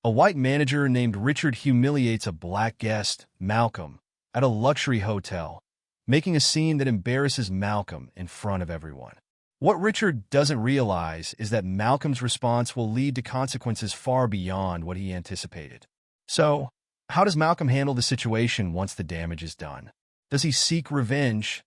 A white manager named Richard humiliates a black guest, Malcolm, at a luxury hotel, making a scene that embarrasses Malcolm in front of everyone. What Richard doesn't realize is that Malcolm's response will lead to consequences far beyond what he anticipated. So, how does Malcolm handle the situation once the damage is done? Does he seek revenge,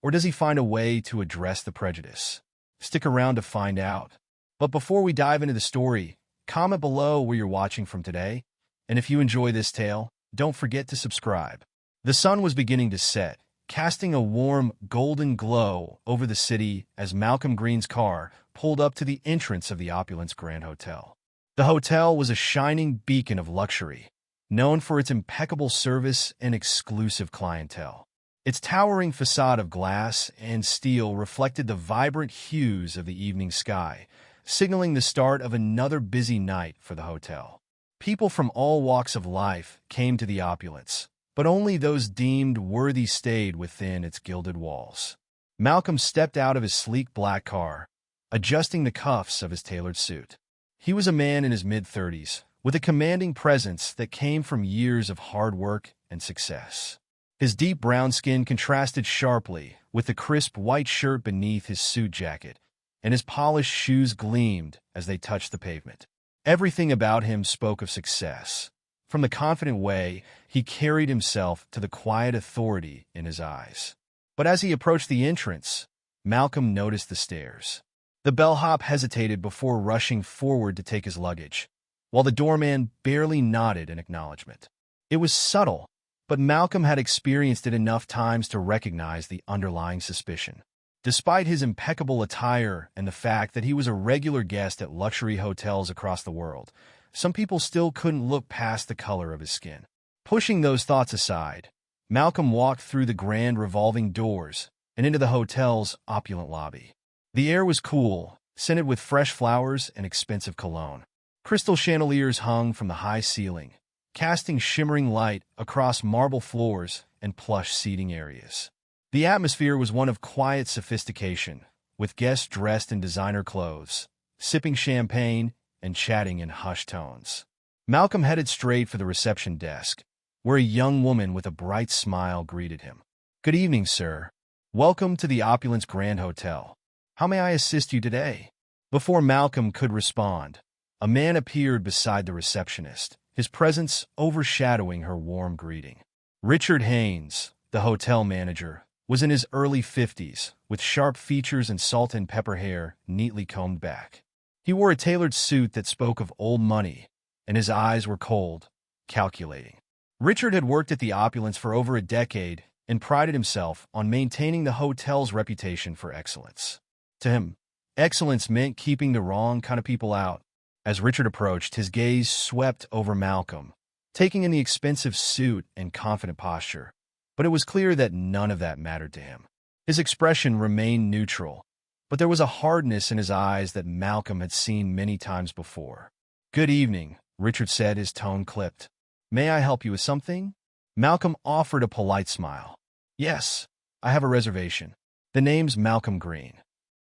or does he find a way to address the prejudice? Stick around to find out. But before we dive into the story, comment below where you're watching from today, and if you enjoy this tale, don't forget to subscribe. The sun was beginning to set, casting a warm, golden glow over the city as Malcolm Greene's car pulled up to the entrance of the opulence Grand Hotel. The hotel was a shining beacon of luxury, known for its impeccable service and exclusive clientele. Its towering facade of glass and steel reflected the vibrant hues of the evening sky, signaling the start of another busy night for the hotel. People from all walks of life came to the opulence, but only those deemed worthy stayed within its gilded walls. Malcolm stepped out of his sleek black car, adjusting the cuffs of his tailored suit. He was a man in his mid-30s, with a commanding presence that came from years of hard work and success. His deep brown skin contrasted sharply with the crisp white shirt beneath his suit jacket, and his polished shoes gleamed as they touched the pavement. Everything about him spoke of success, from the confident way he carried himself to the quiet authority in his eyes. But as he approached the entrance, Malcolm noticed the stairs. The bellhop hesitated before rushing forward to take his luggage, while the doorman barely nodded in acknowledgement. It was subtle, but Malcolm had experienced it enough times to recognize the underlying suspicion. Despite his impeccable attire and the fact that he was a regular guest at luxury hotels across the world, some people still couldn't look past the color of his skin. Pushing those thoughts aside, Malcolm walked through the grand revolving doors and into the hotel's opulent lobby. The air was cool, scented with fresh flowers and expensive cologne. Crystal chandeliers hung from the high ceiling, casting shimmering light across marble floors and plush seating areas. The atmosphere was one of quiet sophistication, with guests dressed in designer clothes, sipping champagne and chatting in hushed tones. Malcolm headed straight for the reception desk, where a young woman with a bright smile greeted him. "Good evening, sir. Welcome to the Opulence Grand Hotel. How may I assist you today?" Before Malcolm could respond, a man appeared beside the receptionist, his presence overshadowing her warm greeting. Richard Haynes, the hotel manager, was in his early 50s, with sharp features and salt-and-pepper hair neatly combed back. He wore a tailored suit that spoke of old money, and his eyes were cold, calculating. Richard had worked at the Opulence for over a decade and prided himself on maintaining the hotel's reputation for excellence. To him, excellence meant keeping the wrong kind of people out. As Richard approached, his gaze swept over Malcolm, taking in the expensive suit and confident posture. But it was clear that none of that mattered to him. His expression remained neutral, but there was a hardness in his eyes that Malcolm had seen many times before. "Good evening," Richard said, his tone clipped. "May I help you with something?" Malcolm offered a polite smile. "Yes, I have a reservation. The name's Malcolm Greene."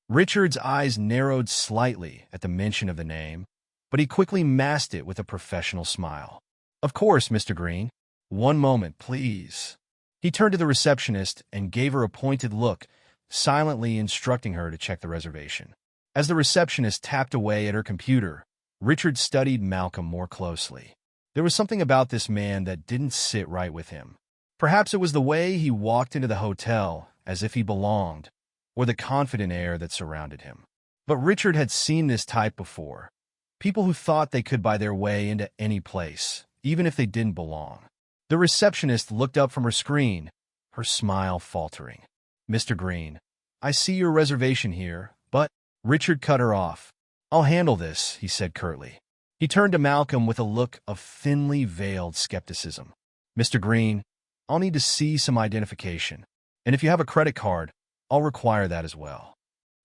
Richard's eyes narrowed slightly at the mention of the name, but he quickly masked it with a professional smile. "Of course, Mr. Greene. One moment, please." He turned to the receptionist and gave her a pointed look, silently instructing her to check the reservation. As the receptionist tapped away at her computer, Richard studied Malcolm more closely. There was something about this man that didn't sit right with him. Perhaps it was the way he walked into the hotel as if he belonged, or the confident air that surrounded him. But Richard had seen this type before. People who thought they could buy their way into any place, even if they didn't belong. The receptionist looked up from her screen, her smile faltering. "Mr. Greene, I see your reservation here, but—" Richard cut her off. "I'll handle this," he said curtly. He turned to Malcolm with a look of thinly veiled skepticism. "Mr. Greene, I'll need to see some identification, and if you have a credit card, I'll require that as well."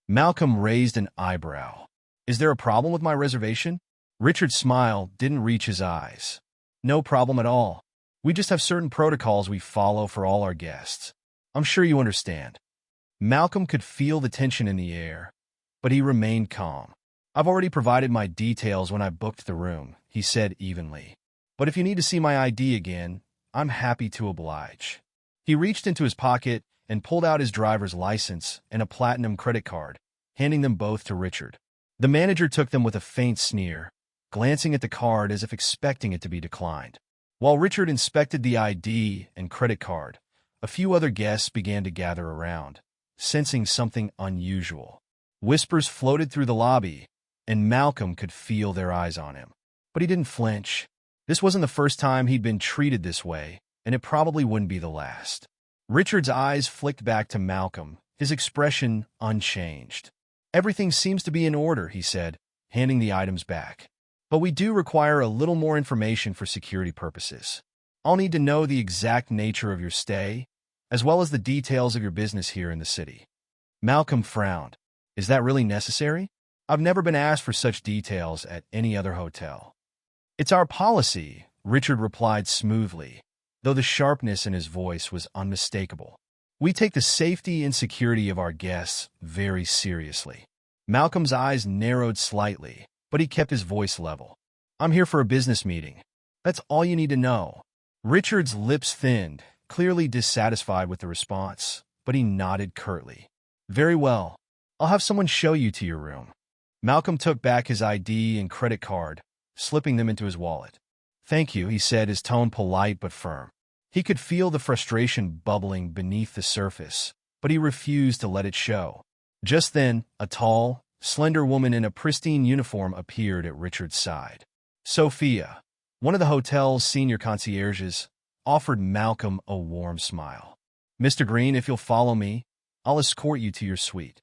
Malcolm raised an eyebrow. "Is there a problem with my reservation?" Richard's smile didn't reach his eyes. "No problem at all. We just have certain protocols we follow for all our guests. I'm sure you understand." Malcolm could feel the tension in the air, but he remained calm. "I've already provided my details when I booked the room," he said evenly. "But if you need to see my ID again, I'm happy to oblige." He reached into his pocket and pulled out his driver's license and a platinum credit card, handing them both to Richard. The manager took them with a faint sneer, glancing at the card as if expecting it to be declined. While Richard inspected the ID and credit card, a few other guests began to gather around, sensing something unusual. Whispers floated through the lobby, and Malcolm could feel their eyes on him. But he didn't flinch. This wasn't the first time he'd been treated this way, and it probably wouldn't be the last. Richard's eyes flicked back to Malcolm, his expression unchanged. "Everything seems to be in order," he said, handing the items back. "But we do require a little more information for security purposes. I'll need to know the exact nature of your stay, as well as the details of your business here in the city." Malcolm frowned. "Is that really necessary? I've never been asked for such details at any other hotel." "It's our policy," Richard replied smoothly, though the sharpness in his voice was unmistakable. "We take the safety and security of our guests very seriously." Malcolm's eyes narrowed slightly, but he kept his voice level. "I'm here for a business meeting. That's all you need to know." Richard's lips thinned, clearly dissatisfied with the response, but he nodded curtly. "Very well. I'll have someone show you to your room." Malcolm took back his ID and credit card, slipping them into his wallet. "Thank you," he said, his tone polite but firm. He could feel the frustration bubbling beneath the surface, but he refused to let it show. Just then, a tall, slender woman in a pristine uniform appeared at Richard's side. Sophia, one of the hotel's senior concierges, offered Malcolm a warm smile. "Mr. Greene, if you'll follow me, I'll escort you to your suite."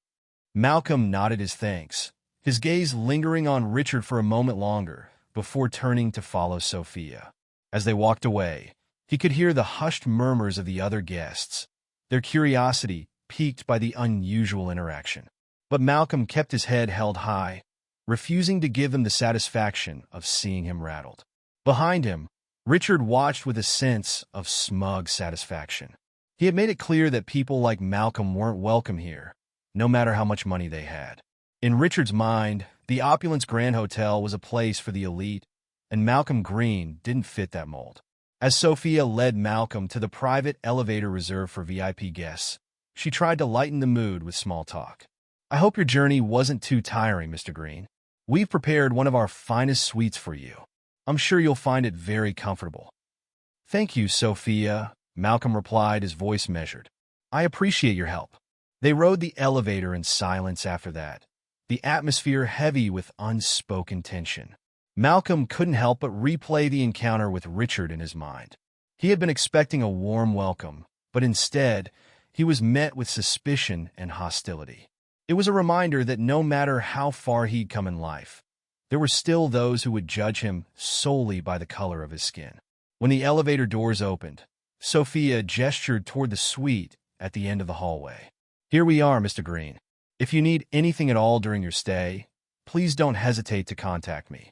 Malcolm nodded his thanks, his gaze lingering on Richard for a moment longer before turning to follow Sophia. As they walked away, he could hear the hushed murmurs of the other guests, their curiosity piqued by the unusual interaction. But Malcolm kept his head held high, refusing to give them the satisfaction of seeing him rattled. Behind him, Richard watched with a sense of smug satisfaction. He had made it clear that people like Malcolm weren't welcome here, no matter how much money they had. In Richard's mind, the opulence Grand Hotel was a place for the elite, and Malcolm Greene didn't fit that mold. As Sophia led Malcolm to the private elevator reserved for VIP guests, she tried to lighten the mood with small talk. "I hope your journey wasn't too tiring, Mr. Greene. We've prepared one of our finest suites for you. I'm sure you'll find it very comfortable." "Thank you, Sophia," Malcolm replied, his voice measured. "I appreciate your help." They rode the elevator in silence after that, the atmosphere heavy with unspoken tension. Malcolm couldn't help but replay the encounter with Richard in his mind. He had been expecting a warm welcome, but instead, he was met with suspicion and hostility. It was a reminder that no matter how far he'd come in life, there were still those who would judge him solely by the color of his skin. When the elevator doors opened, Sophia gestured toward the suite at the end of the hallway. "Here we are, Mr. Greene. If you need anything at all during your stay, please don't hesitate to contact me."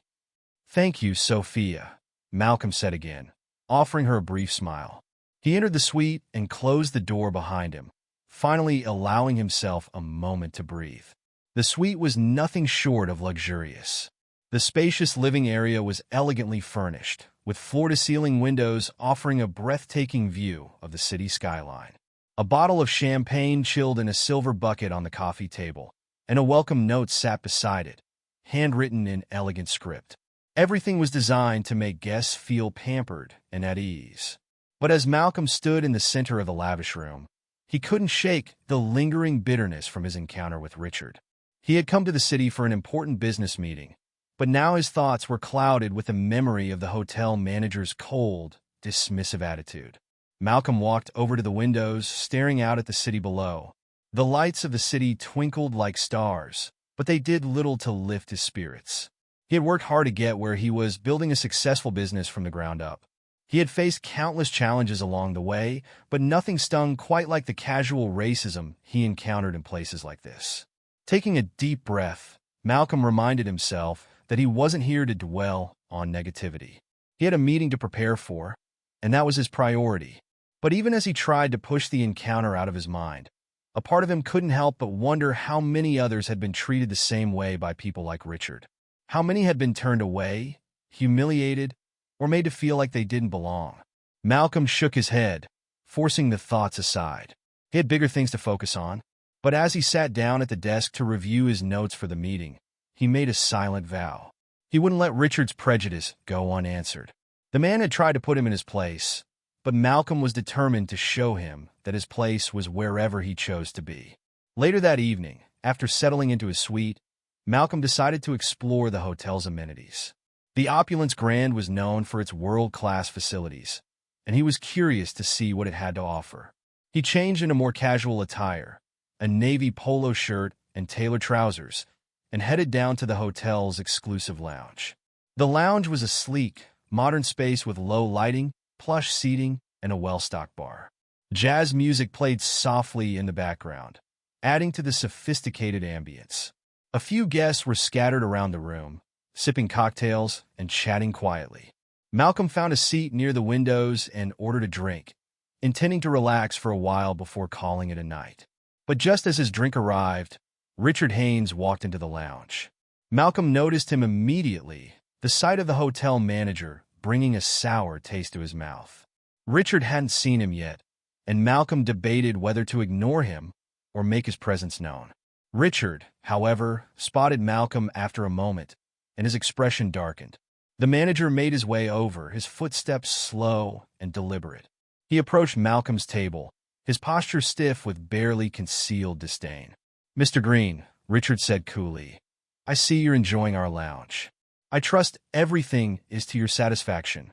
"Thank you, Sophia," Malcolm said again, offering her a brief smile. He entered the suite and closed the door behind him, finally allowing himself a moment to breathe. The suite was nothing short of luxurious. The spacious living area was elegantly furnished, with floor-to-ceiling windows offering a breathtaking view of the city skyline. A bottle of champagne chilled in a silver bucket on the coffee table, and a welcome note sat beside it, handwritten in elegant script. Everything was designed to make guests feel pampered and at ease. But as Malcolm stood in the center of the lavish room, he couldn't shake the lingering bitterness from his encounter with Richard. He had come to the city for an important business meeting, but now his thoughts were clouded with the memory of the hotel manager's cold, dismissive attitude. Malcolm walked over to the windows, staring out at the city below. The lights of the city twinkled like stars, but they did little to lift his spirits. He had worked hard to get where he was, building a successful business from the ground up. He had faced countless challenges along the way, but nothing stung quite like the casual racism he encountered in places like this. Taking a deep breath, Malcolm reminded himself that he wasn't here to dwell on negativity. He had a meeting to prepare for, and that was his priority. But even as he tried to push the encounter out of his mind, a part of him couldn't help but wonder how many others had been treated the same way by people like Richard. How many had been turned away, humiliated, or made to feel like they didn't belong? Malcolm shook his head, forcing the thoughts aside. He had bigger things to focus on. But as he sat down at the desk to review his notes for the meeting, he made a silent vow. He wouldn't let Richard's prejudice go unanswered. The man had tried to put him in his place, but Malcolm was determined to show him that his place was wherever he chose to be. Later that evening, after settling into his suite, Malcolm decided to explore the hotel's amenities. The Opulence Grand was known for its world-class facilities, and he was curious to see what it had to offer. He changed into more casual attire, a navy polo shirt and tailored trousers, and headed down to the hotel's exclusive lounge. The lounge was a sleek, modern space with low lighting, plush seating, and a well-stocked bar. Jazz music played softly in the background, adding to the sophisticated ambience. A few guests were scattered around the room, sipping cocktails and chatting quietly. Malcolm found a seat near the windows and ordered a drink, intending to relax for a while before calling it a night. But just as his drink arrived, Richard Haynes walked into the lounge. Malcolm noticed him immediately, the sight of the hotel manager bringing a sour taste to his mouth. Richard hadn't seen him yet, and Malcolm debated whether to ignore him or make his presence known. Richard, however, spotted Malcolm after a moment, and his expression darkened. The manager made his way over, his footsteps slow and deliberate. He approached Malcolm's table, his posture stiff with barely concealed disdain. "Mr. Greene," Richard said coolly, "I see you're enjoying our lounge. I trust everything is to your satisfaction."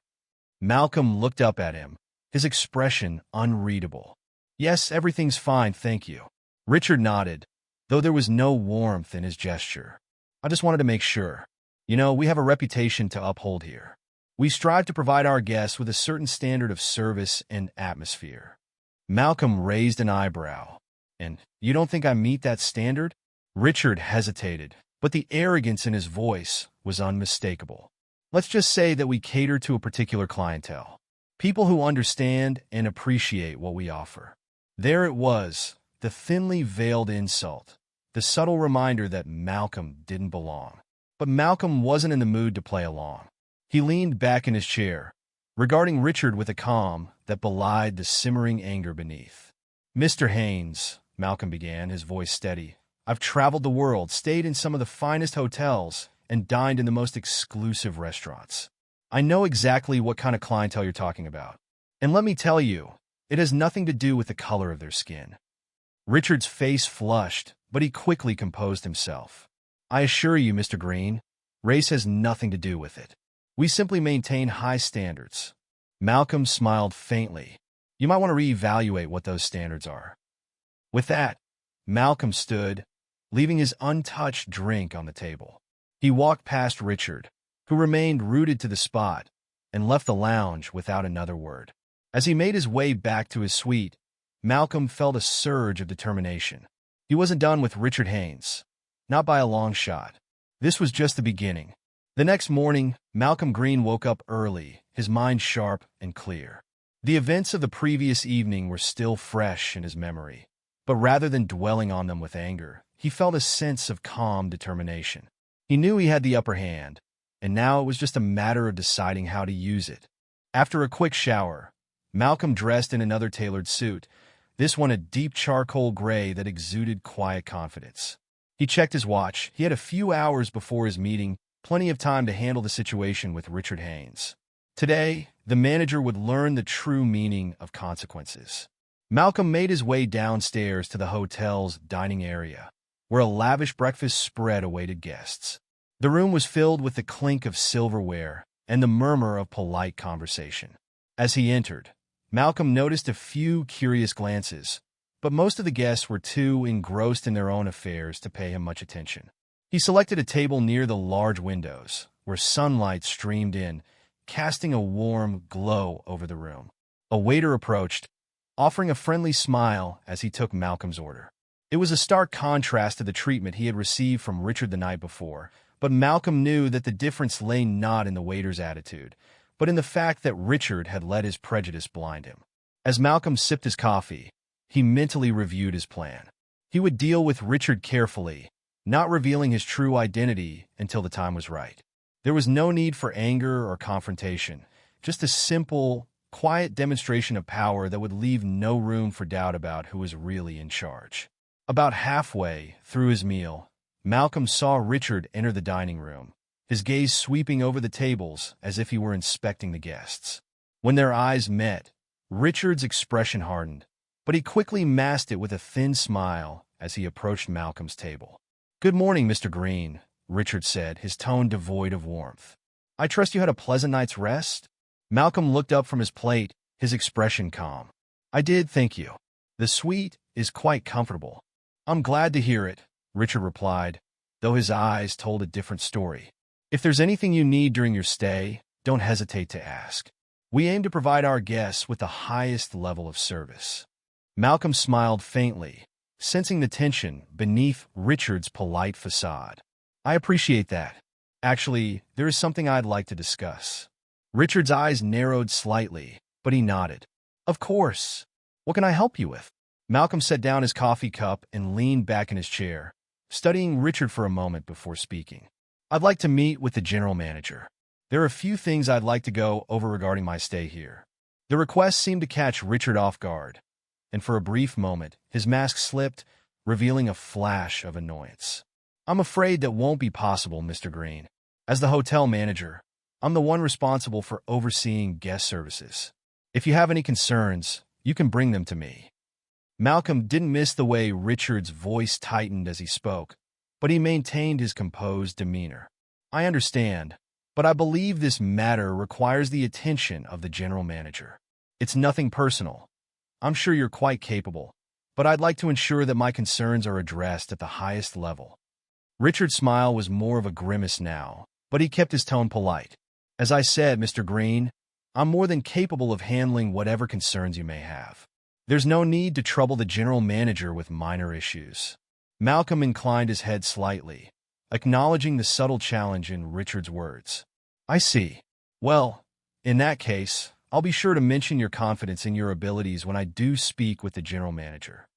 Malcolm looked up at him, his expression unreadable. "Yes, everything's fine, thank you." Richard nodded, though there was no warmth in his gesture. "I just wanted to make sure. You know, we have a reputation to uphold here. We strive to provide our guests with a certain standard of service and atmosphere." Malcolm raised an eyebrow. "And you don't think I meet that standard?" Richard hesitated, but the arrogance in his voice was unmistakable. "Let's just say that we cater to a particular clientele, people who understand and appreciate what we offer." There it was, the thinly veiled insult, the subtle reminder that Malcolm didn't belong. But Malcolm wasn't in the mood to play along. He leaned back in his chair, regarding Richard with a calm that belied the simmering anger beneath. "Mr. Haynes," Malcolm began, his voice steady, "I've traveled the world, stayed in some of the finest hotels, and dined in the most exclusive restaurants. I know exactly what kind of clientele you're talking about. And let me tell you, it has nothing to do with the color of their skin." Richard's face flushed, but he quickly composed himself. "I assure you, Mr. Greene, race has nothing to do with it. We simply maintain high standards." Malcolm smiled faintly. "You might want to reevaluate what those standards are." With that, Malcolm stood, leaving his untouched drink on the table. He walked past Richard, who remained rooted to the spot, and left the lounge without another word. As he made his way back to his suite, Malcolm felt a surge of determination. He wasn't done with Richard Haynes, not by a long shot. This was just the beginning. The next morning, Malcolm Greene woke up early, his mind sharp and clear. The events of the previous evening were still fresh in his memory, but rather than dwelling on them with anger, he felt a sense of calm determination. He knew he had the upper hand, and now it was just a matter of deciding how to use it. After a quick shower, Malcolm dressed in another tailored suit, this one a deep charcoal gray that exuded quiet confidence. He checked his watch. He had a few hours before his meeting, plenty of time to handle the situation with Richard Haynes. Today, the manager would learn the true meaning of consequences. Malcolm made his way downstairs to the hotel's dining area, where a lavish breakfast spread awaited guests. The room was filled with the clink of silverware and the murmur of polite conversation. As he entered, Malcolm noticed a few curious glances, but most of the guests were too engrossed in their own affairs to pay him much attention. He selected a table near the large windows, where sunlight streamed in, casting a warm glow over the room. A waiter approached, offering a friendly smile as he took Malcolm's order. It was a stark contrast to the treatment he had received from Richard the night before, but Malcolm knew that the difference lay not in the waiter's attitude, but in the fact that Richard had let his prejudice blind him. As Malcolm sipped his coffee, he mentally reviewed his plan. He would deal with Richard carefully, not revealing his true identity until the time was right. There was no need for anger or confrontation, just a simple, quiet demonstration of power that would leave no room for doubt about who was really in charge. About halfway through his meal, Malcolm saw Richard enter the dining room, his gaze sweeping over the tables as if he were inspecting the guests. When their eyes met, Richard's expression hardened, but he quickly masked it with a thin smile as he approached Malcolm's table. "Good morning, Mr. Greene," Richard said, his tone devoid of warmth. "I trust you had a pleasant night's rest?" Malcolm looked up from his plate, his expression calm. "I did, thank you. The suite is quite comfortable." "I'm glad to hear it," Richard replied, though his eyes told a different story. "If there's anything you need during your stay, don't hesitate to ask. We aim to provide our guests with the highest level of service." Malcolm smiled faintly, sensing the tension beneath Richard's polite facade. "I appreciate that. Actually, there is something I'd like to discuss." Richard's eyes narrowed slightly, but he nodded. "Of course. What can I help you with?" Malcolm set down his coffee cup and leaned back in his chair, studying Richard for a moment before speaking. "I'd like to meet with the general manager. There are a few things I'd like to go over regarding my stay here." The request seemed to catch Richard off guard, and for a brief moment, his mask slipped, revealing a flash of annoyance. "I'm afraid that won't be possible, Mr. Greene. As the hotel manager, I'm the one responsible for overseeing guest services. If you have any concerns, you can bring them to me." Malcolm didn't miss the way Richard's voice tightened as he spoke, but he maintained his composed demeanor. "I understand, but I believe this matter requires the attention of the general manager. It's nothing personal. I'm sure you're quite capable, but I'd like to ensure that my concerns are addressed at the highest level." Richard's smile was more of a grimace now, but he kept his tone polite. "As I said, Mr. Greene, I'm more than capable of handling whatever concerns you may have. There's no need to trouble the general manager with minor issues." Malcolm inclined his head slightly, acknowledging the subtle challenge in Richard's words. "I see. Well, in that case, I'll be sure to mention your confidence in your abilities when I do speak with the general manager."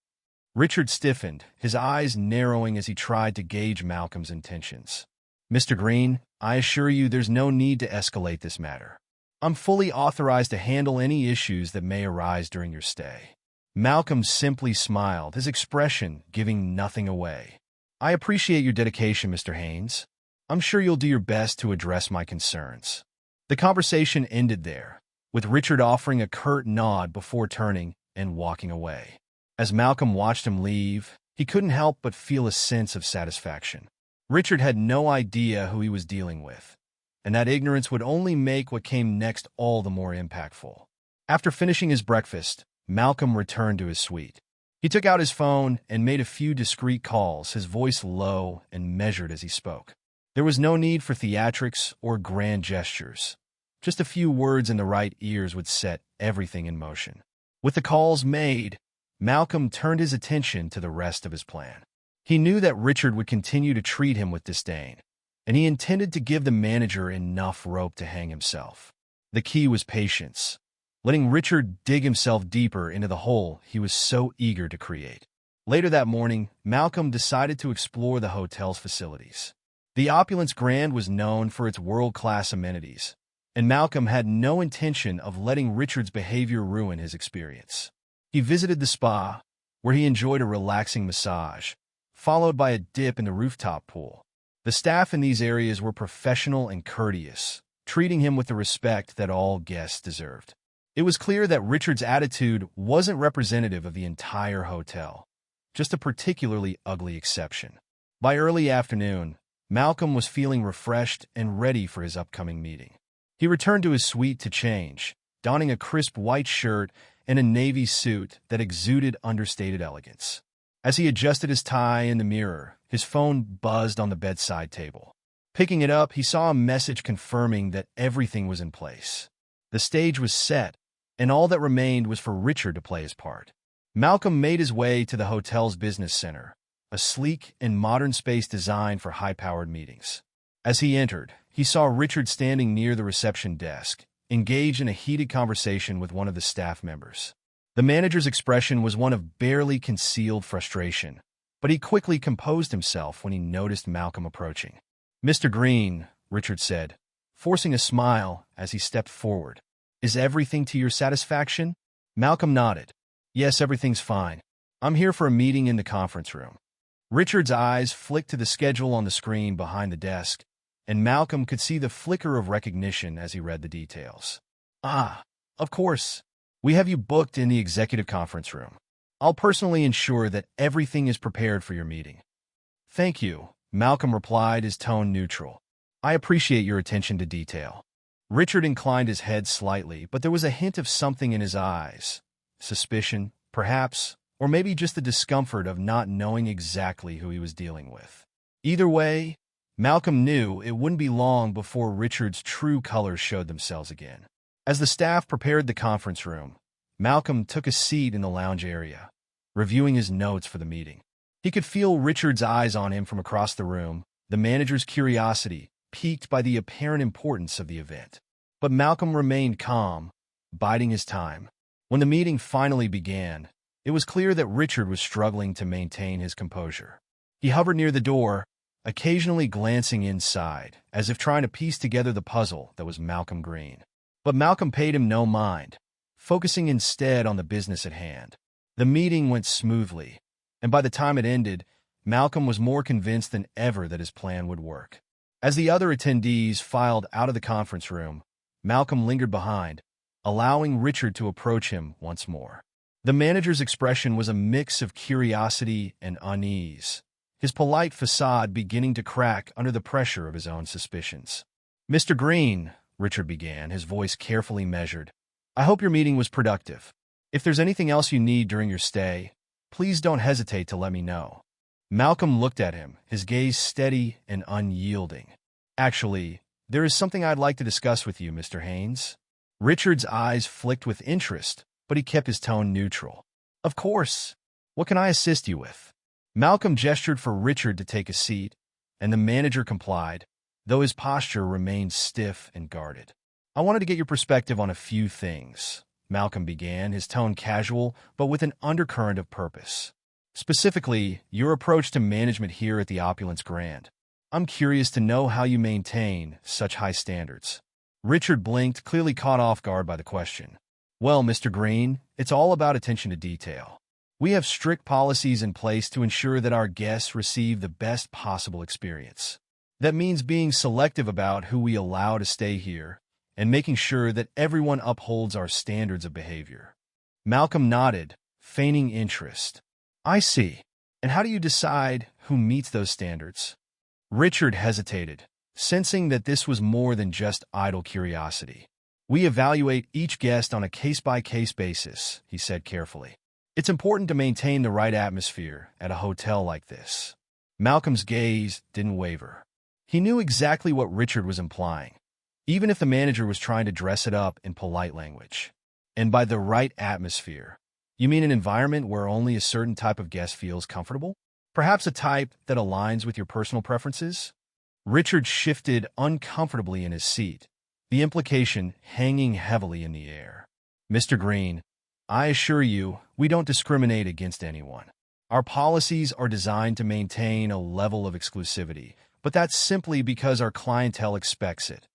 Richard stiffened, his eyes narrowing as he tried to gauge Malcolm's intentions. "Mr. Greene, I assure you there's no need to escalate this matter. I'm fully authorized to handle any issues that may arise during your stay." Malcolm simply smiled, his expression giving nothing away. "I appreciate your dedication, Mr. Haynes. I'm sure you'll do your best to address my concerns." The conversation ended there, with Richard offering a curt nod before turning and walking away. As Malcolm watched him leave, he couldn't help but feel a sense of satisfaction. Richard had no idea who he was dealing with, and that ignorance would only make what came next all the more impactful. After finishing his breakfast, Malcolm returned to his suite. He took out his phone and made a few discreet calls, his voice low and measured as he spoke. There was no need for theatrics or grand gestures. Just a few words in the right ears would set everything in motion. With the calls made, Malcolm turned his attention to the rest of his plan. He knew that Richard would continue to treat him with disdain, and he intended to give the manager enough rope to hang himself. The key was patience, letting Richard dig himself deeper into the hole he was so eager to create. Later that morning, Malcolm decided to explore the hotel's facilities. The Opulence Grand was known for its world-class amenities, and Malcolm had no intention of letting Richard's behavior ruin his experience. He visited the spa, where he enjoyed a relaxing massage, followed by a dip in the rooftop pool. The staff in these areas were professional and courteous, treating him with the respect that all guests deserved. It was clear that Richard's attitude wasn't representative of the entire hotel, just a particularly ugly exception. By early afternoon, Malcolm was feeling refreshed and ready for his upcoming meeting. He returned to his suite to change, donning a crisp white shirt and a navy suit that exuded understated elegance. As he adjusted his tie in the mirror, his phone buzzed on the bedside table. Picking it up, he saw a message confirming that everything was in place. The stage was set, and all that remained was for Richard to play his part. Malcolm made his way to the hotel's business center, a sleek and modern space designed for high-powered meetings. As he entered, he saw Richard standing near the reception desk, engaged in a heated conversation with one of the staff members. The manager's expression was one of barely concealed frustration, but he quickly composed himself when he noticed Malcolm approaching. "Mr. Greene," Richard said, forcing a smile as he stepped forward. Is everything to your satisfaction? Malcolm nodded. Yes, everything's fine. I'm here for a meeting in the conference room. Richard's eyes flicked to the schedule on the screen behind the desk, and Malcolm could see the flicker of recognition as he read the details. Ah, of course. We have you booked in the executive conference room. I'll personally ensure that everything is prepared for your meeting. Thank you, Malcolm replied, his tone neutral. I appreciate your attention to detail. Richard inclined his head slightly, but there was a hint of something in his eyes. Suspicion, perhaps, or maybe just the discomfort of not knowing exactly who he was dealing with. Either way, Malcolm knew it wouldn't be long before Richard's true colors showed themselves again. As the staff prepared the conference room, Malcolm took a seat in the lounge area, reviewing his notes for the meeting. He could feel Richard's eyes on him from across the room, the manager's curiosity piqued by the apparent importance of the event. But Malcolm remained calm, biding his time. When the meeting finally began, it was clear that Richard was struggling to maintain his composure. He hovered near the door, occasionally glancing inside, as if trying to piece together the puzzle that was Malcolm Greene. But Malcolm paid him no mind, focusing instead on the business at hand. The meeting went smoothly, and by the time it ended, Malcolm was more convinced than ever that his plan would work. As the other attendees filed out of the conference room, Malcolm lingered behind, allowing Richard to approach him once more. The manager's expression was a mix of curiosity and unease, his polite facade beginning to crack under the pressure of his own suspicions. Mr. Greene, Richard began, his voice carefully measured, I hope your meeting was productive. If there's anything else you need during your stay, please don't hesitate to let me know. Malcolm looked at him, his gaze steady and unyielding. Actually, there is something I'd like to discuss with you, Mr. Haynes. Richard's eyes flicked with interest, but he kept his tone neutral. Of course. What can I assist you with? Malcolm gestured for Richard to take a seat, and the manager complied, though his posture remained stiff and guarded. I wanted to get your perspective on a few things, Malcolm began, his tone casual, but with an undercurrent of purpose. Specifically, your approach to management here at the Opulence Grand. I'm curious to know how you maintain such high standards. Richard blinked, clearly caught off guard by the question. Well, Mr. Greene, it's all about attention to detail. We have strict policies in place to ensure that our guests receive the best possible experience. That means being selective about who we allow to stay here and making sure that everyone upholds our standards of behavior. Malcolm nodded, feigning interest. I see. And how do you decide who meets those standards? Richard hesitated, sensing that this was more than just idle curiosity. We evaluate each guest on a case-by-case basis, he said carefully. It's important to maintain the right atmosphere at a hotel like this. Malcolm's gaze didn't waver. He knew exactly what Richard was implying, even if the manager was trying to dress it up in polite language. And by the right atmosphere, you mean an environment where only a certain type of guest feels comfortable? Perhaps a type that aligns with your personal preferences? Richard shifted uncomfortably in his seat, the implication hanging heavily in the air. Mr. Greene, I assure you, we don't discriminate against anyone. Our policies are designed to maintain a level of exclusivity, but that's simply because our clientele expects it.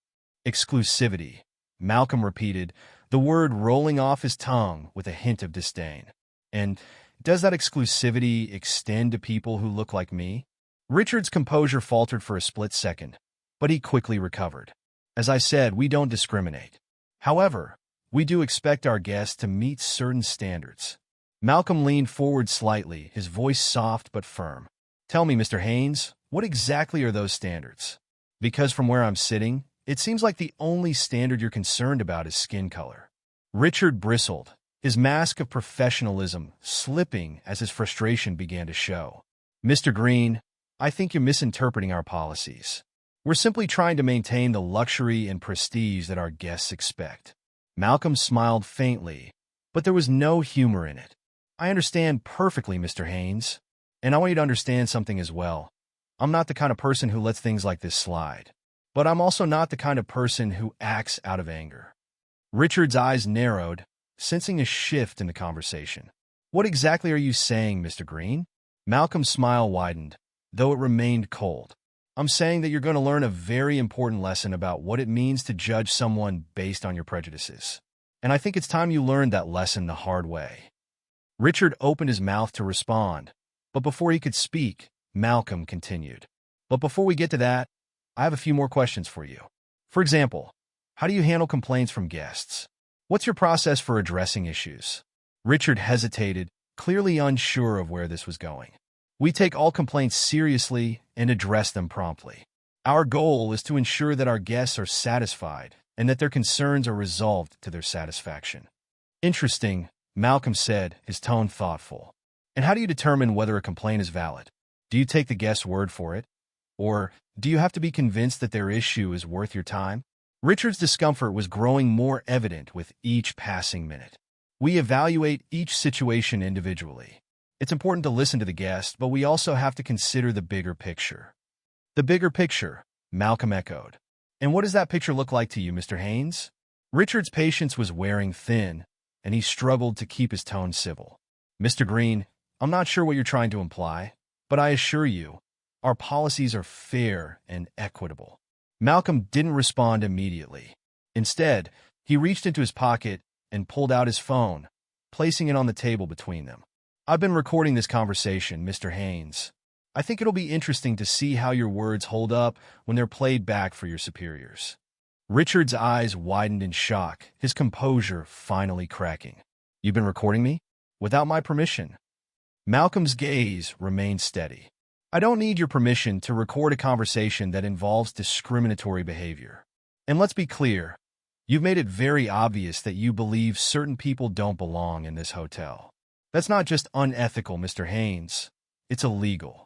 Exclusivity, Malcolm repeated, the word rolling off his tongue with a hint of disdain. And does that exclusivity extend to people who look like me? Richard's composure faltered for a split second, but he quickly recovered. As I said, we don't discriminate. However, we do expect our guests to meet certain standards. Malcolm leaned forward slightly, his voice soft but firm. Tell me, Mr. Haynes, what exactly are those standards? Because from where I'm sitting, it seems like the only standard you're concerned about is skin color. Richard bristled, his mask of professionalism slipping as his frustration began to show. Mr. Greene, I think you're misinterpreting our policies. We're simply trying to maintain the luxury and prestige that our guests expect. Malcolm smiled faintly, but there was no humor in it. I understand perfectly, Mr. Haynes, and I want you to understand something as well. I'm not the kind of person who lets things like this slide, but I'm also not the kind of person who acts out of anger. Richard's eyes narrowed, sensing a shift in the conversation. What exactly are you saying, Mr. Greene? Malcolm's smile widened, though it remained cold. I'm saying that you're going to learn a very important lesson about what it means to judge someone based on your prejudices. And I think it's time you learned that lesson the hard way. Richard opened his mouth to respond, but before he could speak, Malcolm continued. But before we get to that, I have a few more questions for you. For example, how do you handle complaints from guests? What's your process for addressing issues? Richard hesitated, clearly unsure of where this was going. We take all complaints seriously and address them promptly. Our goal is to ensure that our guests are satisfied and that their concerns are resolved to their satisfaction. Interesting, Malcolm said, his tone thoughtful. And how do you determine whether a complaint is valid? Do you take the guest's word for it? Or do you have to be convinced that their issue is worth your time? Richard's discomfort was growing more evident with each passing minute. We evaluate each situation individually. It's important to listen to the guest, but we also have to consider the bigger picture. The bigger picture, Malcolm echoed. And what does that picture look like to you, Mr. Haynes? Richard's patience was wearing thin, and he struggled to keep his tone civil. Mr. Greene, I'm not sure what you're trying to imply, but I assure you, our policies are fair and equitable. Malcolm didn't respond immediately. Instead, he reached into his pocket and pulled out his phone, placing it on the table between them. I've been recording this conversation, Mr. Haynes. I think it'll be interesting to see how your words hold up when they're played back for your superiors. Richard's eyes widened in shock, his composure finally cracking. You've been recording me? Without my permission? Malcolm's gaze remained steady. I don't need your permission to record a conversation that involves discriminatory behavior. And let's be clear, you've made it very obvious that you believe certain people don't belong in this hotel. That's not just unethical, Mr. Haynes. It's illegal.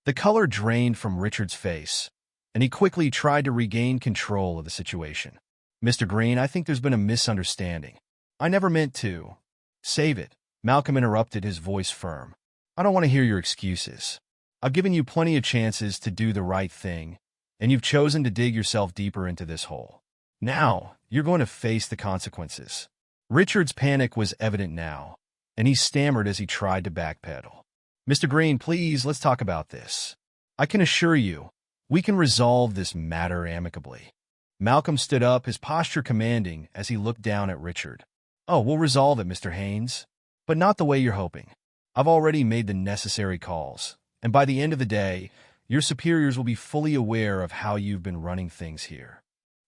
The color drained from Richard's face, and he quickly tried to regain control of the situation. Mr. Greene, I think there's been a misunderstanding. I never meant to. Save it. Malcolm interrupted, his voice firm. I don't want to hear your excuses. I've given you plenty of chances to do the right thing, and you've chosen to dig yourself deeper into this hole. Now, you're going to face the consequences. Richard's panic was evident now, and he stammered as he tried to backpedal. Mr. Greene, please, let's talk about this. I can assure you, we can resolve this matter amicably. Malcolm stood up, his posture commanding as he looked down at Richard. Oh, we'll resolve it, Mr. Haynes, but not the way you're hoping. I've already made the necessary calls, and by the end of the day, your superiors will be fully aware of how you've been running things here.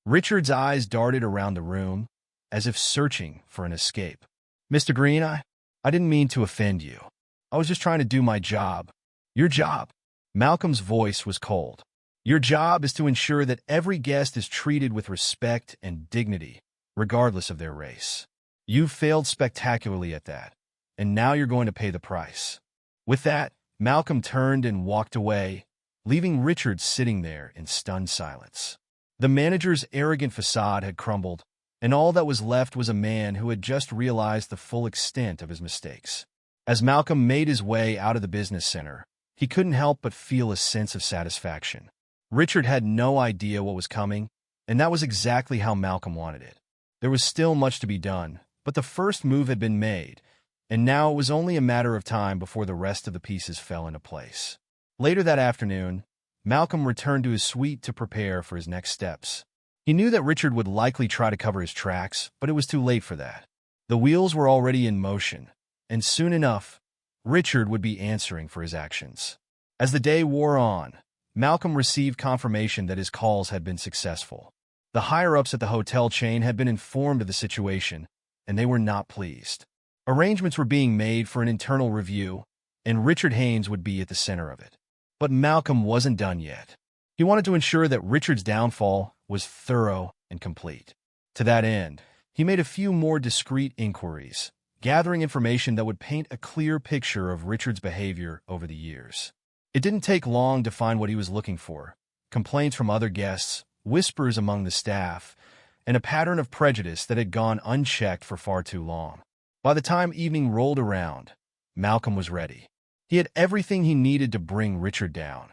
Richard's eyes darted around the room, as if searching for an escape. Mr. Greene, I didn't mean to offend you. I was just trying to do my job. Your job. Malcolm's voice was cold. Your job is to ensure that every guest is treated with respect and dignity, regardless of their race. You've failed spectacularly at that, and now you're going to pay the price. With that, Malcolm turned and walked away, leaving Richard sitting there in stunned silence. The manager's arrogant facade had crumbled, and all that was left was a man who had just realized the full extent of his mistakes. As Malcolm made his way out of the business center, he couldn't help but feel a sense of satisfaction. Richard had no idea what was coming, and that was exactly how Malcolm wanted it. There was still much to be done, but the first move had been made, and now it was only a matter of time before the rest of the pieces fell into place. Later that afternoon, Malcolm returned to his suite to prepare for his next steps. He knew that Richard would likely try to cover his tracks, but it was too late for that. The wheels were already in motion, and soon enough, Richard would be answering for his actions. As the day wore on, Malcolm received confirmation that his calls had been successful. The higher-ups at the hotel chain had been informed of the situation, and they were not pleased. Arrangements were being made for an internal review, and Richard Haynes would be at the center of it. But Malcolm wasn't done yet. He wanted to ensure that Richard's downfall was thorough and complete. To that end, he made a few more discreet inquiries, gathering information that would paint a clear picture of Richard's behavior over the years. It didn't take long to find what he was looking for: complaints from other guests, whispers among the staff, and a pattern of prejudice that had gone unchecked for far too long. By the time evening rolled around, Malcolm was ready. He had everything he needed to bring Richard down,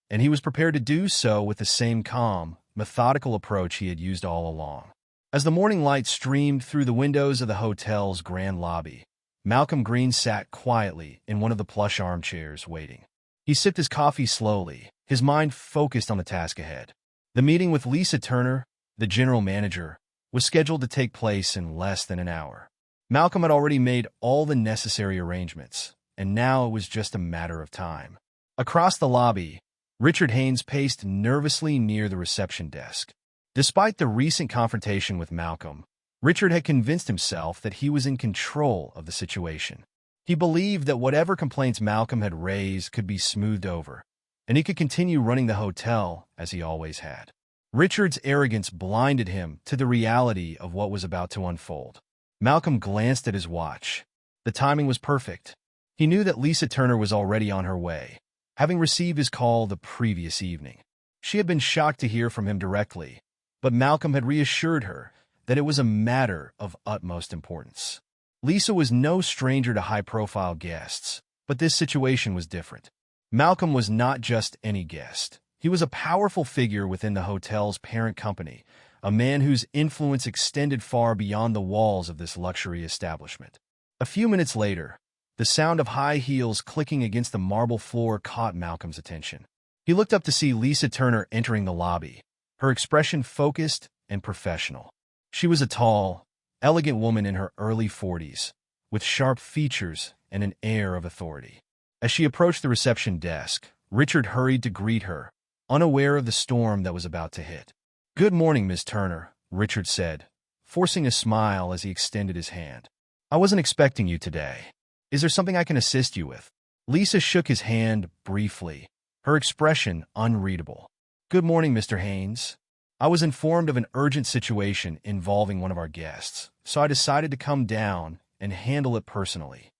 and he was prepared to do so with the same calm, methodical approach he had used all along. As the morning light streamed through the windows of the hotel's grand lobby, Malcolm Greene sat quietly in one of the plush armchairs, waiting. He sipped his coffee slowly, his mind focused on the task ahead. The meeting with Lisa Turner, the general manager, was scheduled to take place in less than an hour. Malcolm had already made all the necessary arrangements, and now it was just a matter of time. Across the lobby, Richard Haynes paced nervously near the reception desk. Despite the recent confrontation with Malcolm, Richard had convinced himself that he was in control of the situation. He believed that whatever complaints Malcolm had raised could be smoothed over, and he could continue running the hotel as he always had. Richard's arrogance blinded him to the reality of what was about to unfold. Malcolm glanced at his watch. The timing was perfect. He knew that Lisa Turner was already on her way, having received his call the previous evening. She had been shocked to hear from him directly, but Malcolm had reassured her that it was a matter of utmost importance. Lisa was no stranger to high-profile guests, but this situation was different. Malcolm was not just any guest. He was a powerful figure within the hotel's parent company, a man whose influence extended far beyond the walls of this luxury establishment. A few minutes later, the sound of high heels clicking against the marble floor caught Malcolm's attention. He looked up to see Lisa Turner entering the lobby, her expression focused and professional. She was a tall, elegant woman in her early 40s, with sharp features and an air of authority. As she approached the reception desk, Richard hurried to greet her, unaware of the storm that was about to hit. "Good morning, Miss Turner," Richard said, forcing a smile as he extended his hand. "I wasn't expecting you today. Is there something I can assist you with?" Lisa shook his hand briefly, her expression unreadable. "Good morning, Mr. Haynes. I was informed of an urgent situation involving one of our guests, so I decided to come down and handle it personally."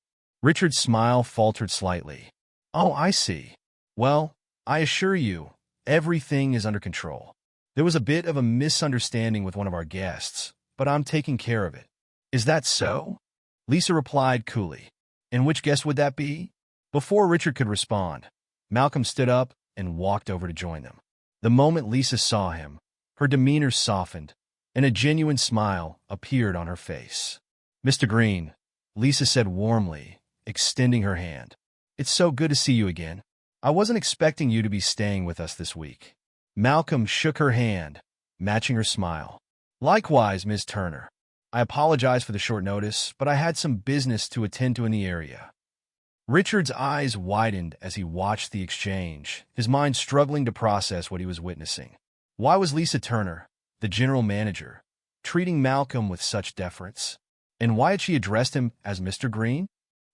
Richard's smile faltered slightly. "Oh, I see. Well, I assure you, everything is under control. There was a bit of a misunderstanding with one of our guests, but I'm taking care of it." "Is that so?" Lisa replied coolly. "And which guest would that be?" Before Richard could respond, Malcolm stood up and walked over to join them. The moment Lisa saw him, her demeanor softened, and a genuine smile appeared on her face. "Mr. Greene," Lisa said warmly, extending her hand. "It's so good to see you again. I wasn't expecting you to be staying with us this week." Malcolm shook her hand, matching her smile. "Likewise, Ms. Turner. I apologize for the short notice, but I had some business to attend to in the area." Richard's eyes widened as he watched the exchange, his mind struggling to process what he was witnessing. Why was Lisa Turner, the general manager, treating Malcolm with such deference? And why had she addressed him as Mr. Greene?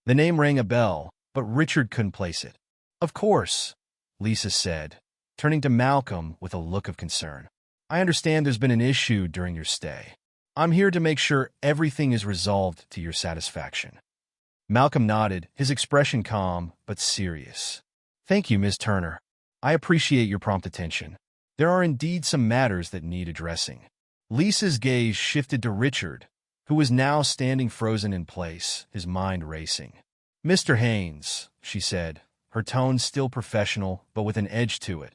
The name rang a bell, but Richard couldn't place it. "Of course," Lisa said, turning to Malcolm with a look of concern. "I understand there's been an issue during your stay. I'm here to make sure everything is resolved to your satisfaction." Malcolm nodded, his expression calm but serious. "Thank you, Ms. Turner. I appreciate your prompt attention. There are indeed some matters that need addressing." Lisa's gaze shifted to Richard, who was now standing frozen in place, his mind racing. "Mr. Haynes," she said, her tone still professional but with an edge to it,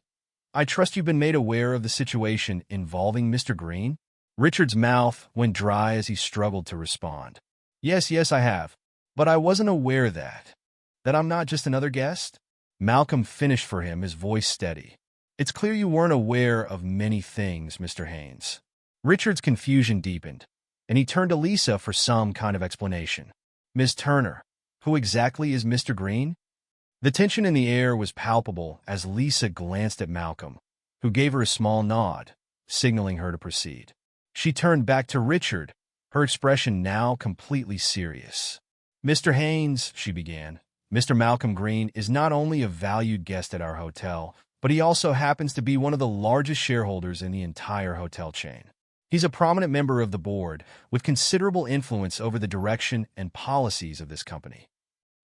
"I trust you've been made aware of the situation involving Mr. Greene?" Richard's mouth went dry as he struggled to respond. Yes, I have. But I wasn't aware that I'm not just another guest?" Malcolm finished for him, his voice steady. "It's clear you weren't aware of many things, Mr. Haynes." Richard's confusion deepened, and he turned to Lisa for some kind of explanation. "Ms. Turner, who exactly is Mr. Greene?" The tension in the air was palpable as Lisa glanced at Malcolm, who gave her a small nod, signaling her to proceed. She turned back to Richard, her expression now completely serious. "Mr. Haynes," she began, "Mr. Malcolm Greene is not only a valued guest at our hotel, but he also happens to be one of the largest shareholders in the entire hotel chain. He's a prominent member of the board, with considerable influence over the direction and policies of this company."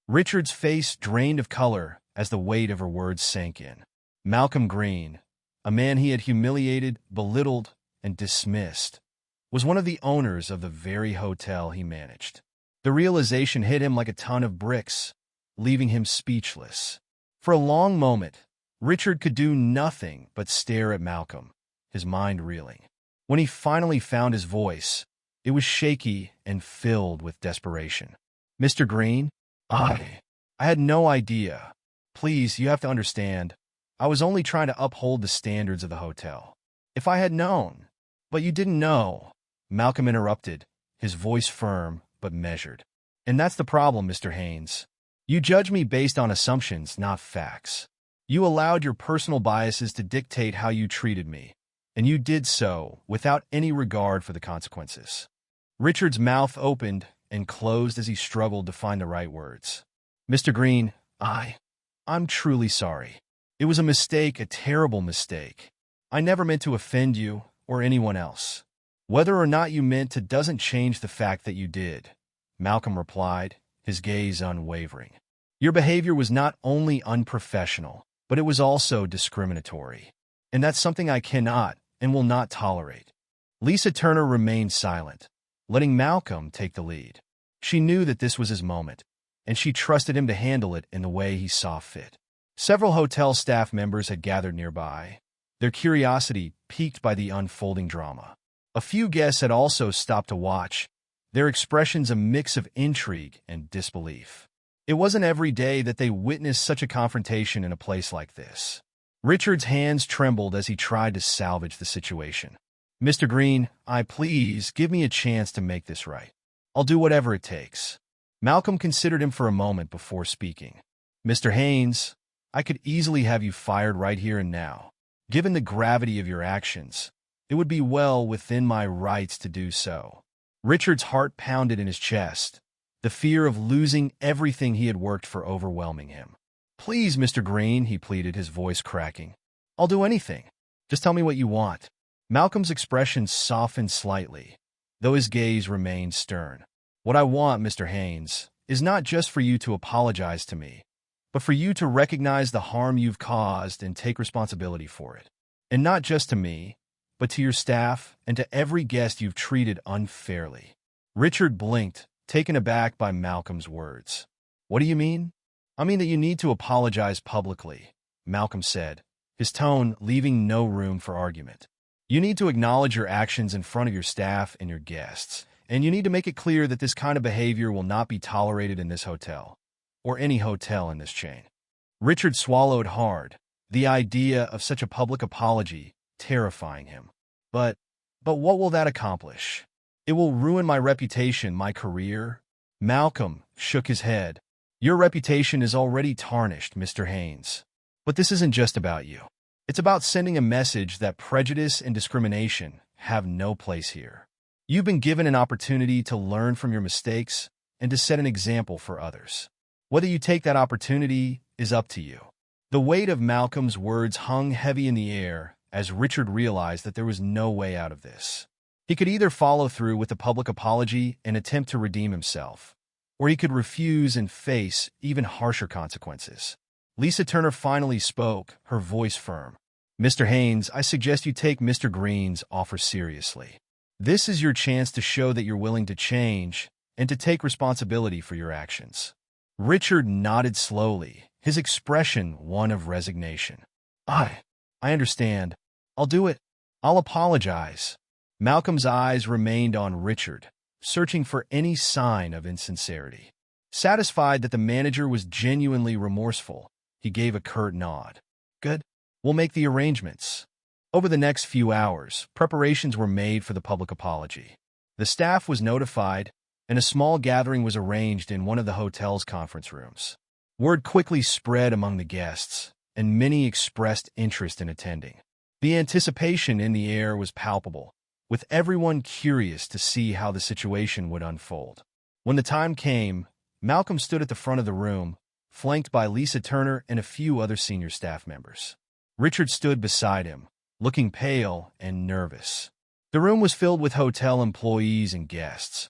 Richard's face drained of color as the weight of her words sank in. Malcolm Greene, a man he had humiliated, belittled, and dismissed, was one of the owners of the very hotel he managed. The realization hit him like a ton of bricks, leaving him speechless. For a long moment, Richard could do nothing but stare at Malcolm, his mind reeling. When he finally found his voice, it was shaky and filled with desperation. "Mr. Greene, I had no idea. Please, you have to understand. I was only trying to uphold the standards of the hotel. If I had known. But you didn't know. Malcolm interrupted, his voice firm but measured. And that's the problem, Mr. Haynes. You judge me based on assumptions, not facts. You allowed your personal biases to dictate how you treated me, and you did so without any regard for the consequences. Richard's mouth opened and closed as he struggled to find the right words. Mr. Greene, I'm truly sorry. It was a mistake, a terrible mistake. I never meant to offend you or anyone else. Whether or not you meant to doesn't change the fact that you did, Malcolm replied, his gaze unwavering. Your behavior was not only unprofessional, but it was also discriminatory. And that's something I cannot and will not tolerate. Lisa Turner remained silent, letting Malcolm take the lead. She knew that this was his moment, and she trusted him to handle it in the way he saw fit. Several hotel staff members had gathered nearby, their curiosity piqued by the unfolding drama. A few guests had also stopped to watch, their expressions a mix of intrigue and disbelief. It wasn't every day that they witnessed such a confrontation in a place like this. Richard's hands trembled as he tried to salvage the situation. Mr. Greene, please give me a chance to make this right. I'll do whatever it takes. Malcolm considered him for a moment before speaking. Mr. Haynes, I could easily have you fired right here and now. Given the gravity of your actions, it would be well within my rights to do so. Richard's heart pounded in his chest, the fear of losing everything he had worked for overwhelming him. Please, Mr. Greene, he pleaded, his voice cracking. I'll do anything. Just tell me what you want. Malcolm's expression softened slightly, though his gaze remained stern. What I want, Mr. Haynes, is not just for you to apologize to me, but for you to recognize the harm you've caused and take responsibility for it. And not just to me, but to your staff and to every guest you've treated unfairly. Richard blinked, taken aback by Malcolm's words. What do you mean? I mean that you need to apologize publicly, Malcolm said, his tone leaving no room for argument. You need to acknowledge your actions in front of your staff and your guests, and you need to make it clear that this kind of behavior will not be tolerated in this hotel, or any hotel in this chain. Richard swallowed hard, the idea of such a public apology terrifying him. But what will that accomplish? It will ruin my reputation, my career. Malcolm shook his head. Your reputation is already tarnished, Mr. Haynes. But this isn't just about you. It's about sending a message that prejudice and discrimination have no place here. You've been given an opportunity to learn from your mistakes and to set an example for others. Whether you take that opportunity is up to you. The weight of Malcolm's words hung heavy in the air as Richard realized that there was no way out of this. He could either follow through with a public apology and attempt to redeem himself, or he could refuse and face even harsher consequences. Lisa Turner finally spoke, her voice firm. Mr. Haynes, I suggest you take Mr. Greene's offer seriously. This is your chance to show that you're willing to change and to take responsibility for your actions. Richard nodded slowly, his expression one of resignation. I understand. I'll do it. I'll apologize. Malcolm's eyes remained on Richard, searching for any sign of insincerity. Satisfied that the manager was genuinely remorseful, he gave a curt nod. Good. We'll make the arrangements. Over the next few hours, preparations were made for the public apology. The staff was notified, and a small gathering was arranged in one of the hotel's conference rooms. Word quickly spread among the guests, and many expressed interest in attending. The anticipation in the air was palpable, with everyone curious to see how the situation would unfold. When the time came, Malcolm stood at the front of the room, flanked by Lisa Turner and a few other senior staff members. Richard stood beside him, looking pale and nervous. The room was filled with hotel employees and guests,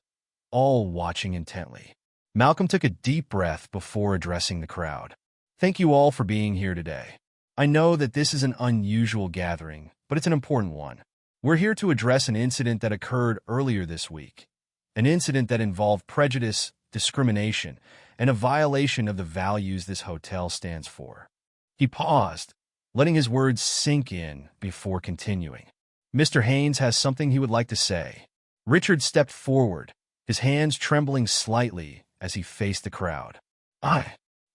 all watching intently. Malcolm took a deep breath before addressing the crowd. Thank you all for being here today. I know that this is an unusual gathering, but it's an important one. We're here to address an incident that occurred earlier this week, an incident that involved prejudice, discrimination, and a violation of the values this hotel stands for. He paused, letting his words sink in before continuing. Mr. Haynes has something he would like to say. Richard stepped forward, his hands trembling slightly as he faced the crowd.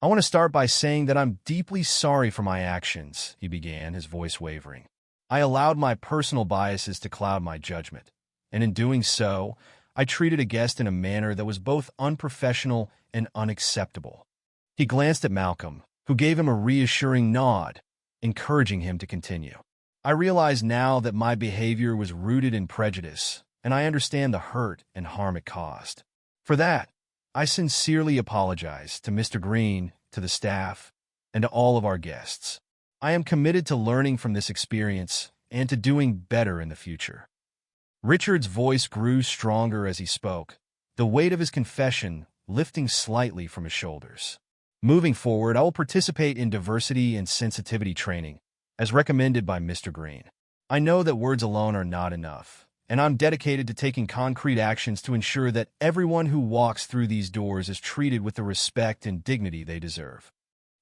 I want to start by saying that I'm deeply sorry for my actions, he began, his voice wavering. I allowed my personal biases to cloud my judgment, and in doing so, I treated a guest in a manner that was both unprofessional and unacceptable. He glanced at Malcolm, who gave him a reassuring nod, encouraging him to continue. I realize now that my behavior was rooted in prejudice, and I understand the hurt and harm it caused. For that, I sincerely apologize to Mr. Greene, to the staff, and to all of our guests. I am committed to learning from this experience and to doing better in the future. Richard's voice grew stronger as he spoke, the weight of his confession lifting slightly from his shoulders. Moving forward, I will participate in diversity and sensitivity training, as recommended by Mr. Greene. I know that words alone are not enough, and I'm dedicated to taking concrete actions to ensure that everyone who walks through these doors is treated with the respect and dignity they deserve.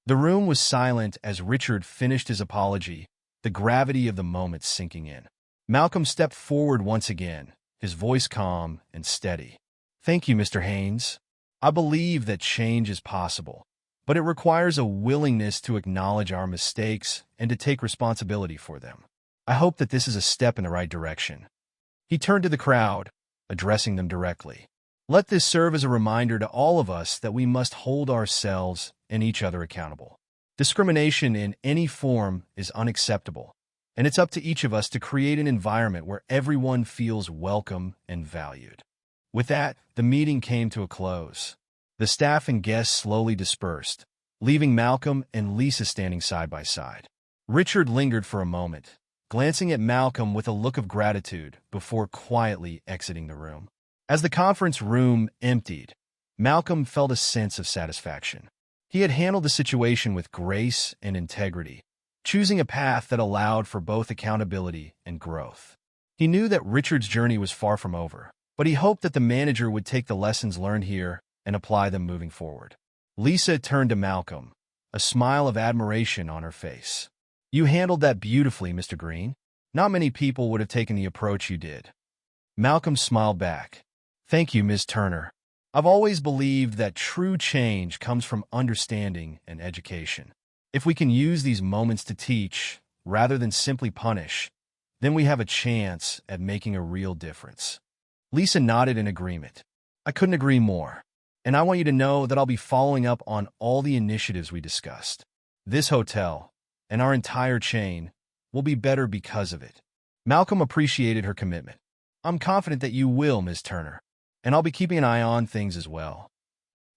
The room was silent as Richard finished his apology, the gravity of the moment sinking in. Malcolm stepped forward once again, his voice calm and steady. Thank you, Mr. Haynes. I believe that change is possible, but it requires a willingness to acknowledge our mistakes and to take responsibility for them. I hope that this is a step in the right direction. He turned to the crowd, addressing them directly. Let this serve as a reminder to all of us that we must hold ourselves and each other accountable. Discrimination in any form is unacceptable, and it's up to each of us to create an environment where everyone feels welcome and valued. With that, the meeting came to a close. The staff and guests slowly dispersed, leaving Malcolm and Lisa standing side by side. Richard lingered for a moment, glancing at Malcolm with a look of gratitude before quietly exiting the room. As the conference room emptied, Malcolm felt a sense of satisfaction. He had handled the situation with grace and integrity, choosing a path that allowed for both accountability and growth. He knew that Richard's journey was far from over, but he hoped that the manager would take the lessons learned here and apply them moving forward. Lisa turned to Malcolm, a smile of admiration on her face. You handled that beautifully, Mr. Greene. Not many people would have taken the approach you did. Malcolm smiled back. Thank you, Ms. Turner. I've always believed that true change comes from understanding and education. If we can use these moments to teach, rather than simply punish, then we have a chance at making a real difference. Lisa nodded in agreement. I couldn't agree more. And I want you to know that I'll be following up on all the initiatives we discussed. This hotel, and our entire chain, will be better because of it. Malcolm appreciated her commitment. I'm confident that you will, Ms. Turner, and I'll be keeping an eye on things as well.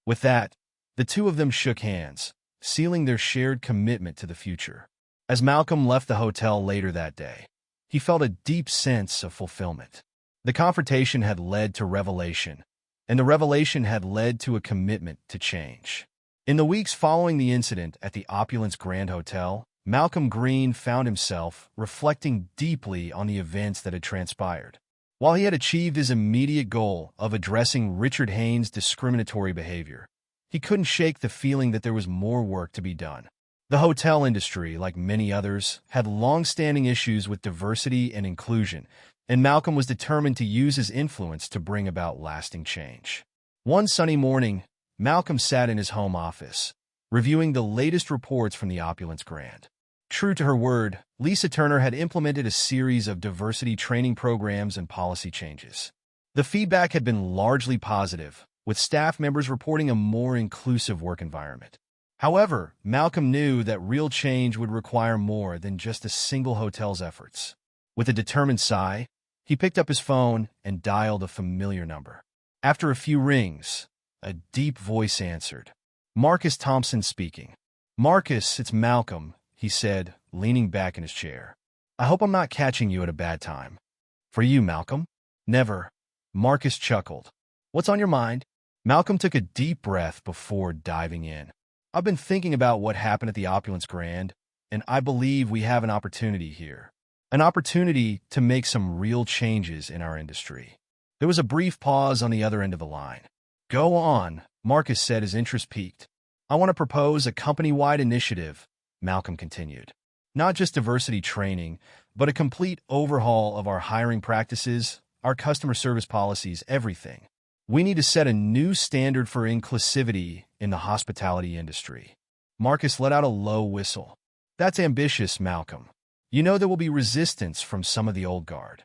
With that, the two of them shook hands, sealing their shared commitment to the future. As Malcolm left the hotel later that day, he felt a deep sense of fulfillment. The confrontation had led to revelation, and the revelation had led to a commitment to change. In the weeks following the incident at the Opulence Grand Hotel, Malcolm Greene found himself reflecting deeply on the events that had transpired. While he had achieved his immediate goal of addressing Richard Haynes' discriminatory behavior, he couldn't shake the feeling that there was more work to be done. The hotel industry, like many others, had long-standing issues with diversity and inclusion, and Malcolm was determined to use his influence to bring about lasting change. One sunny morning, Malcolm sat in his home office, reviewing the latest reports from the Opulence Grand. True to her word, Lisa Turner had implemented a series of diversity training programs and policy changes. The feedback had been largely positive, with staff members reporting a more inclusive work environment. However, Malcolm knew that real change would require more than just a single hotel's efforts. With a determined sigh, he picked up his phone and dialed a familiar number. After a few rings, a deep voice answered. Marcus Thompson speaking. Marcus, it's Malcolm, he said, leaning back in his chair. I hope I'm not catching you at a bad time. For you, Malcolm? Never. Marcus chuckled. What's on your mind? Malcolm took a deep breath before diving in. I've been thinking about what happened at the Opulence Grand, and I believe we have an opportunity here. An opportunity to make some real changes in our industry. There was a brief pause on the other end of the line. Go on, Marcus said, his interest piqued. I want to propose a company-wide initiative, Malcolm continued. Not just diversity training, but a complete overhaul of our hiring practices, our customer service policies, everything. We need to set a new standard for inclusivity in the hospitality industry. Marcus let out a low whistle. That's ambitious, Malcolm. You know there will be resistance from some of the old guard.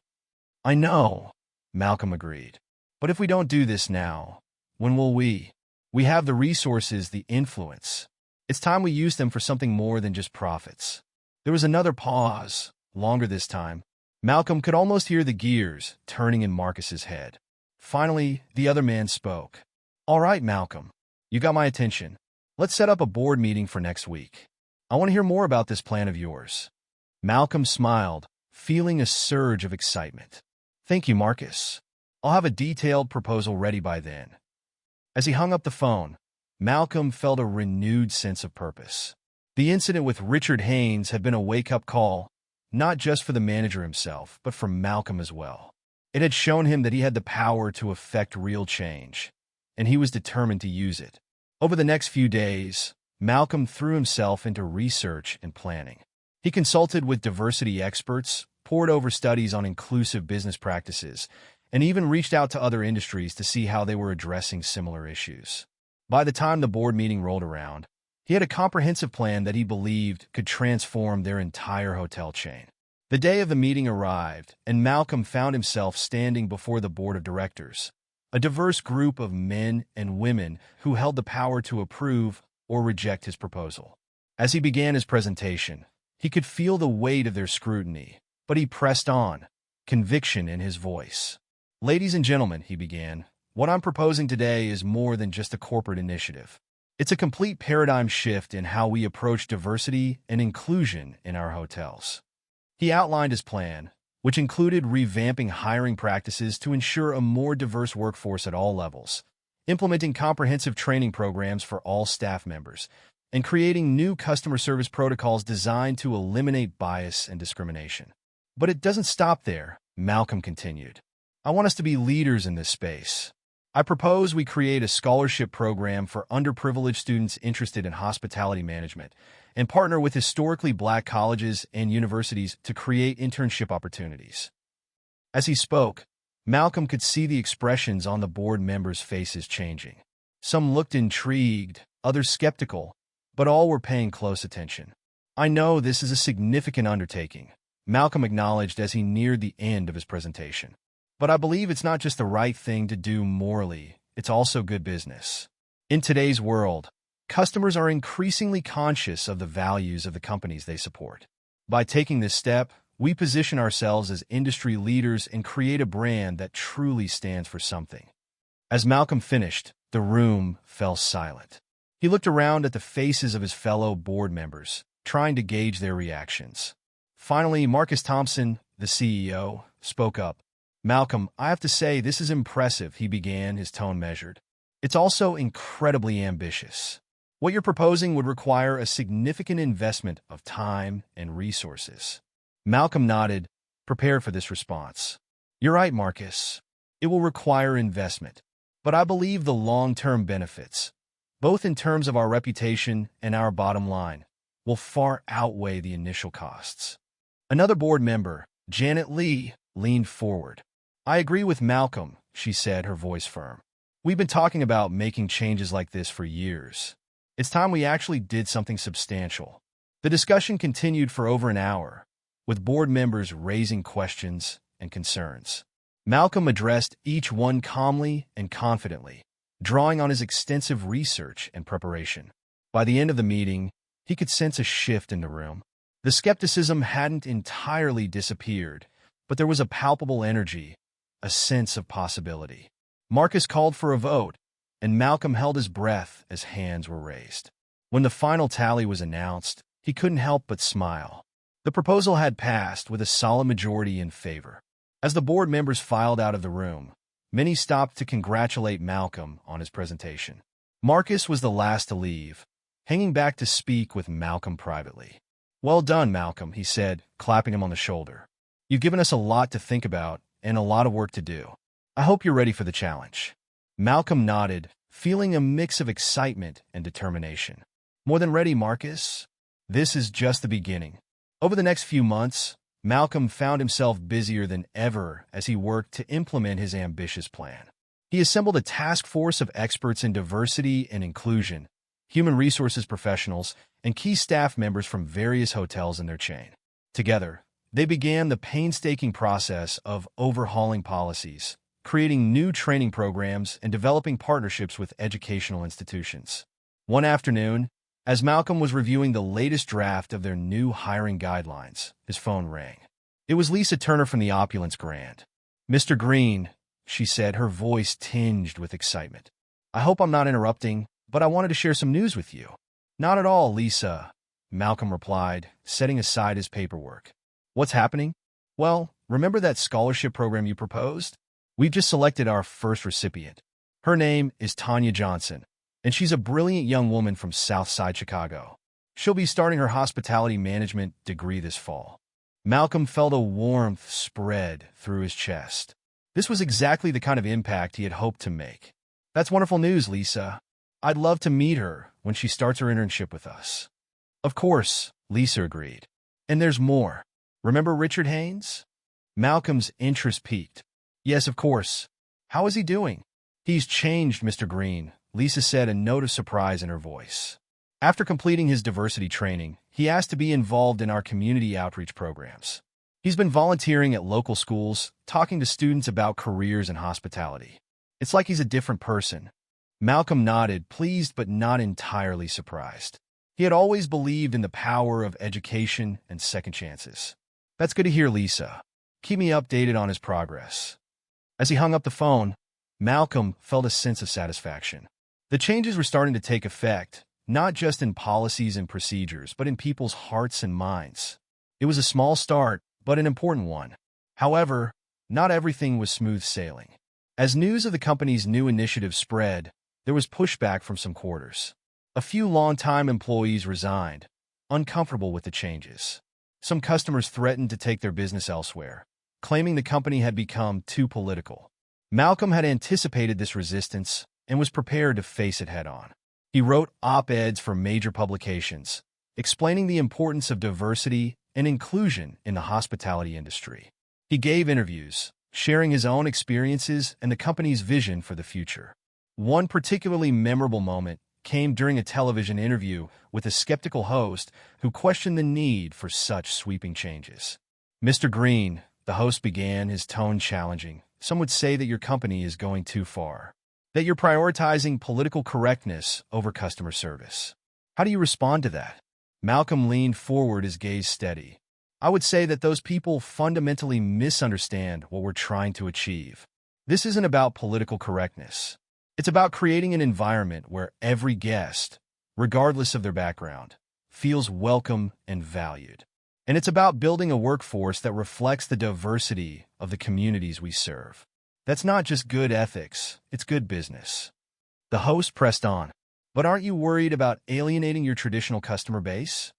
I know, Malcolm agreed. But if we don't do this now, when will we? We have the resources, the influence. It's time we use them for something more than just profits. There was another pause, longer this time. Malcolm could almost hear the gears turning in Marcus's head. Finally, the other man spoke. All right, Malcolm, you got my attention. Let's set up a board meeting for next week. I want to hear more about this plan of yours. Malcolm smiled, feeling a surge of excitement. Thank you, Marcus. I'll have a detailed proposal ready by then. As he hung up the phone, Malcolm felt a renewed sense of purpose. The incident with Richard Haynes had been a wake-up call, not just for the manager himself, but for Malcolm as well. It had shown him that he had the power to effect real change, and he was determined to use it. Over the next few days, Malcolm threw himself into research and planning. He consulted with diversity experts, pored over studies on inclusive business practices, and even reached out to other industries to see how they were addressing similar issues. By the time the board meeting rolled around, he had a comprehensive plan that he believed could transform their entire hotel chain. The day of the meeting arrived, and Malcolm found himself standing before the board of directors, a diverse group of men and women who held the power to approve or reject his proposal. As he began his presentation, he could feel the weight of their scrutiny, but he pressed on, conviction in his voice. Ladies and gentlemen, he began, what I'm proposing today is more than just a corporate initiative. It's a complete paradigm shift in how we approach diversity and inclusion in our hotels. He outlined his plan, which included revamping hiring practices to ensure a more diverse workforce at all levels, implementing comprehensive training programs for all staff members, and creating new customer service protocols designed to eliminate bias and discrimination. But it doesn't stop there, Malcolm continued. I want us to be leaders in this space. I propose we create a scholarship program for underprivileged students interested in hospitality management and partner with historically Black colleges and universities to create internship opportunities. As he spoke, Malcolm could see the expressions on the board members' faces changing. Some looked intrigued, others skeptical, but all were paying close attention. I know this is a significant undertaking, Malcolm acknowledged as he neared the end of his presentation. But I believe it's not just the right thing to do morally, it's also good business. In today's world, customers are increasingly conscious of the values of the companies they support. By taking this step, we position ourselves as industry leaders and create a brand that truly stands for something. As Malcolm finished, the room fell silent. He looked around at the faces of his fellow board members, trying to gauge their reactions. Finally, Marcus Thompson, the CEO, spoke up. Malcolm, I have to say this is impressive, he began, his tone measured. It's also incredibly ambitious. What you're proposing would require a significant investment of time and resources. Malcolm nodded, prepared for this response. You're right, Marcus. It will require investment. But I believe the long-term benefits, both in terms of our reputation and our bottom line, will far outweigh the initial costs. Another board member, Janet Lee, leaned forward. I agree with Malcolm, she said, her voice firm. We've been talking about making changes like this for years. It's time we actually did something substantial. The discussion continued for over an hour, with board members raising questions and concerns. Malcolm addressed each one calmly and confidently, drawing on his extensive research and preparation. By the end of the meeting, he could sense a shift in the room. The skepticism hadn't entirely disappeared, but there was a palpable energy, a sense of possibility. Marcus called for a vote, and Malcolm held his breath as hands were raised. When the final tally was announced, he couldn't help but smile. The proposal had passed with a solid majority in favor. As the board members filed out of the room, many stopped to congratulate Malcolm on his presentation. Marcus was the last to leave, hanging back to speak with Malcolm privately. Well done, Malcolm, he said, clapping him on the shoulder. You've given us a lot to think about and a lot of work to do. I hope you're ready for the challenge. Malcolm nodded, feeling a mix of excitement and determination. More than ready, Marcus. This is just the beginning. Over the next few months, Malcolm found himself busier than ever as he worked to implement his ambitious plan. He assembled a task force of experts in diversity and inclusion, human resources professionals, and key staff members from various hotels in their chain. Together, they began the painstaking process of overhauling policies, creating new training programs, and developing partnerships with educational institutions. One afternoon, as Malcolm was reviewing the latest draft of their new hiring guidelines, his phone rang. It was Lisa Turner from the Opulence Grand. "Mr. Greene," she said, her voice tinged with excitement. "I hope I'm not interrupting, but I wanted to share some news with you." "Not at all, Lisa," Malcolm replied, setting aside his paperwork. "What's happening?" "Well, remember that scholarship program you proposed? We've just selected our first recipient. Her name is Tanya Johnson, and she's a brilliant young woman from Southside Chicago. She'll be starting her hospitality management degree this fall." Malcolm felt a warmth spread through his chest. This was exactly the kind of impact he had hoped to make. "That's wonderful news, Lisa. I'd love to meet her when she starts her internship with us." "Of course," Lisa agreed. "And there's more. Remember Richard Haynes?" Malcolm's interest piqued. "Yes, of course. How is he doing?" "He's changed, Mr. Greene," Lisa said, a note of surprise in her voice. "After completing his diversity training, he asked to be involved in our community outreach programs. He's been volunteering at local schools, talking to students about careers in hospitality. It's like he's a different person." Malcolm nodded, pleased but not entirely surprised. He had always believed in the power of education and second chances. "That's good to hear, Lisa. Keep me updated on his progress." As he hung up the phone, Malcolm felt a sense of satisfaction. The changes were starting to take effect, not just in policies and procedures, but in people's hearts and minds. It was a small start, but an important one. However, not everything was smooth sailing. As news of the company's new initiative spread, there was pushback from some quarters. A few longtime employees resigned, uncomfortable with the changes. Some customers threatened to take their business elsewhere, claiming the company had become too political. Malcolm had anticipated this resistance and was prepared to face it head-on. He wrote op-eds for major publications, explaining the importance of diversity and inclusion in the hospitality industry. He gave interviews, sharing his own experiences and the company's vision for the future. One particularly memorable moment came during a television interview with a skeptical host who questioned the need for such sweeping changes. "Mr. Greene," the host began, his tone challenging, "some would say that your company is going too far, that you're prioritizing political correctness over customer service. How do you respond to that?" Malcolm leaned forward, his gaze steady. "I would say that those people fundamentally misunderstand what we're trying to achieve. This isn't about political correctness. It's about creating an environment where every guest, regardless of their background, feels welcome and valued. And it's about building a workforce that reflects the diversity of the communities we serve. That's not just good ethics, it's good business." The host pressed on. "But aren't you worried about alienating your traditional customer base?"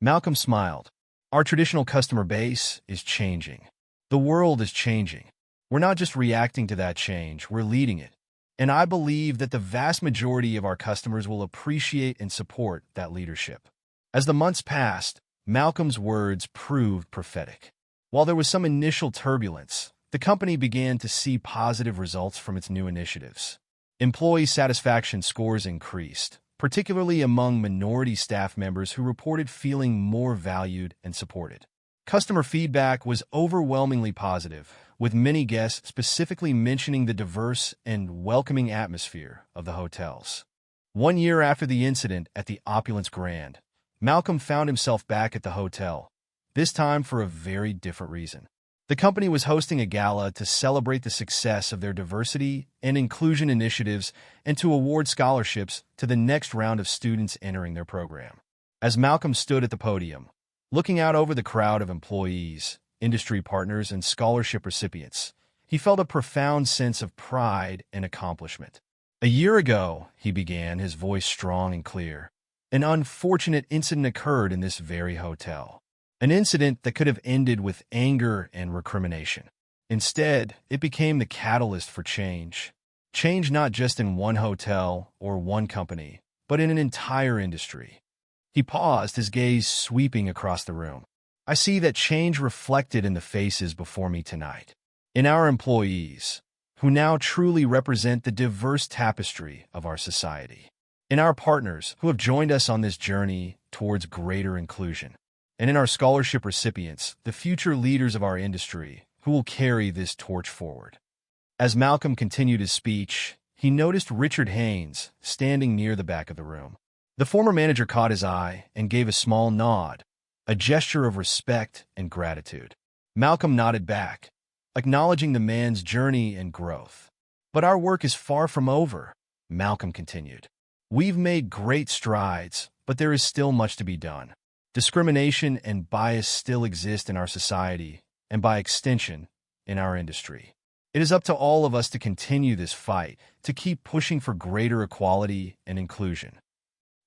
Malcolm smiled. "Our traditional customer base is changing. The world is changing. We're not just reacting to that change, we're leading it. And I believe that the vast majority of our customers will appreciate and support that leadership." As the months passed, Malcolm's words proved prophetic. While there was some initial turbulence, the company began to see positive results from its new initiatives. Employee satisfaction scores increased, particularly among minority staff members who reported feeling more valued and supported. Customer feedback was overwhelmingly positive, with many guests specifically mentioning the diverse and welcoming atmosphere of the hotels. 1 year after the incident at the Opulence Grand, Malcolm found himself back at the hotel, this time for a very different reason. The company was hosting a gala to celebrate the success of their diversity and inclusion initiatives and to award scholarships to the next round of students entering their program. As Malcolm stood at the podium, looking out over the crowd of employees, industry partners, and scholarship recipients, he felt a profound sense of pride and accomplishment. "A year ago," he began, his voice strong and clear, "an unfortunate incident occurred in this very hotel. An incident that could have ended with anger and recrimination. Instead, it became the catalyst for change. Change not just in one hotel or one company, but in an entire industry." He paused, his gaze sweeping across the room. "I see that change reflected in the faces before me tonight. In our employees, who now truly represent the diverse tapestry of our society, in our partners who have joined us on this journey towards greater inclusion, and in our scholarship recipients, the future leaders of our industry who will carry this torch forward. As Malcolm continued his speech, he noticed Richard Haynes standing near the back of the room. The former manager caught his eye and gave a small nod, a gesture of respect and gratitude. Malcolm nodded back, acknowledging the man's journey and growth. "But our work is far from over," Malcolm continued. "We've made great strides, but there is still much to be done. Discrimination and bias still exist in our society, and by extension, in our industry. It is up to all of us to continue this fight, to keep pushing for greater equality and inclusion."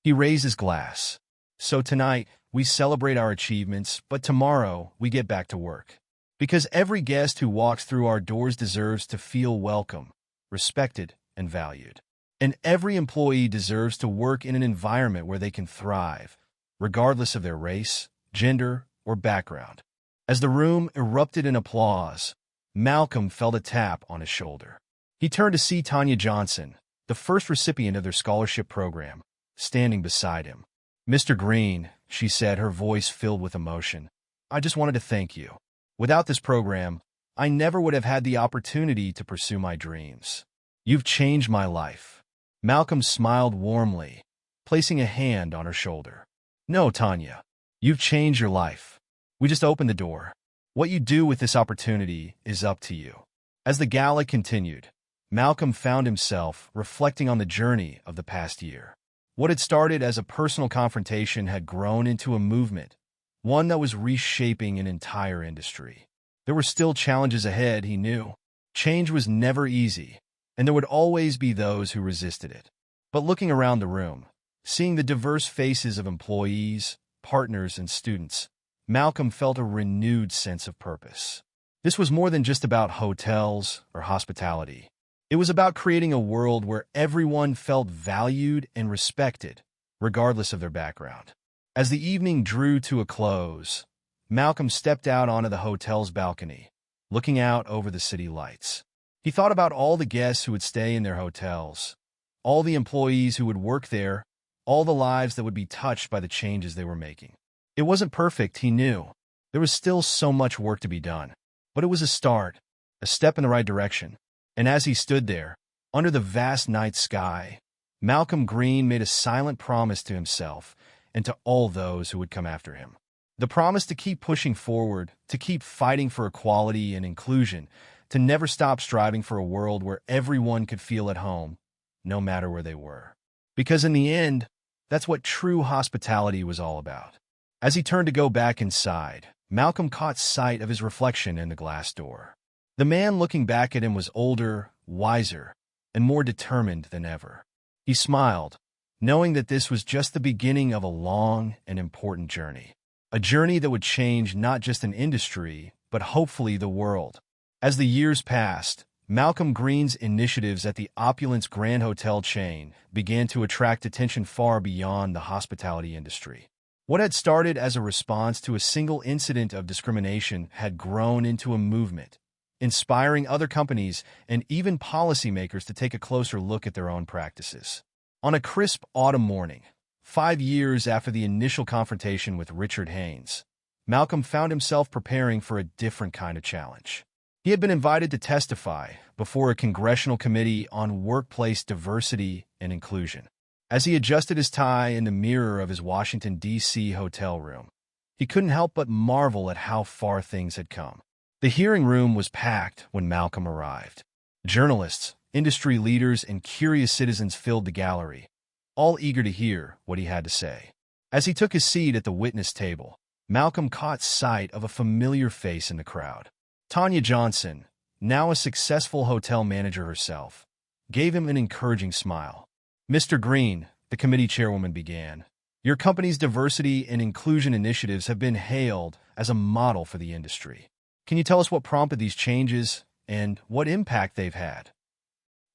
He raised his glass. "So tonight, we celebrate our achievements, but tomorrow we get back to work. Because every guest who walks through our doors deserves to feel welcome, respected, and valued. And every employee deserves to work in an environment where they can thrive, regardless of their race, gender, or background." As the room erupted in applause, Malcolm felt a tap on his shoulder. He turned to see Tanya Johnson, the first recipient of their scholarship program, standing beside him. "Mr. Greene," she said, her voice filled with emotion, "I just wanted to thank you. Without this program, I never would have had the opportunity to pursue my dreams. You've changed my life." Malcolm smiled warmly, placing a hand on her shoulder. "No, Tanya, you've changed your life. We just opened the door. What you do with this opportunity is up to you." As the gala continued, Malcolm found himself reflecting on the journey of the past year. What had started as a personal confrontation had grown into a movement, one that was reshaping an entire industry. There were still challenges ahead, he knew. Change was never easy, and there would always be those who resisted it. But looking around the room, seeing the diverse faces of employees, partners, and students, Malcolm felt a renewed sense of purpose. This was more than just about hotels or hospitality. It was about creating a world where everyone felt valued and respected, regardless of their background. As the evening drew to a close, Malcolm stepped out onto the hotel's balcony, looking out over the city lights. He thought about all the guests who would stay in their hotels, all the employees who would work there, all the lives that would be touched by the changes they were making. It wasn't perfect, he knew. There was still so much work to be done. But it was a start, a step in the right direction. And as he stood there, under the vast night sky, Malcolm Greene made a silent promise to himself and to all those who would come after him. The promise to keep pushing forward, to keep fighting for equality and inclusion, to never stop striving for a world where everyone could feel at home, no matter where they were. Because in the end, that's what true hospitality was all about. As he turned to go back inside, Malcolm caught sight of his reflection in the glass door. The man looking back at him was older, wiser, and more determined than ever. He smiled, knowing that this was just the beginning of a long and important journey. A journey that would change not just an industry, but hopefully the world. As the years passed, Malcolm Greene's initiatives at the Opulence Grand Hotel chain began to attract attention far beyond the hospitality industry. What had started as a response to a single incident of discrimination had grown into a movement, inspiring other companies and even policymakers to take a closer look at their own practices. On a crisp autumn morning, 5 years after the initial confrontation with Richard Haynes, Malcolm found himself preparing for a different kind of challenge. He had been invited to testify before a congressional committee on workplace diversity and inclusion. As he adjusted his tie in the mirror of his Washington, D.C. hotel room, he couldn't help but marvel at how far things had come. The hearing room was packed when Malcolm arrived. Journalists, industry leaders, and curious citizens filled the gallery, all eager to hear what he had to say. As he took his seat at the witness table, Malcolm caught sight of a familiar face in the crowd. Tanya Johnson, now a successful hotel manager herself, gave him an encouraging smile. "Mr. Greene," the committee chairwoman began, "your company's diversity and inclusion initiatives have been hailed as a model for the industry. Can you tell us what prompted these changes and what impact they've had?"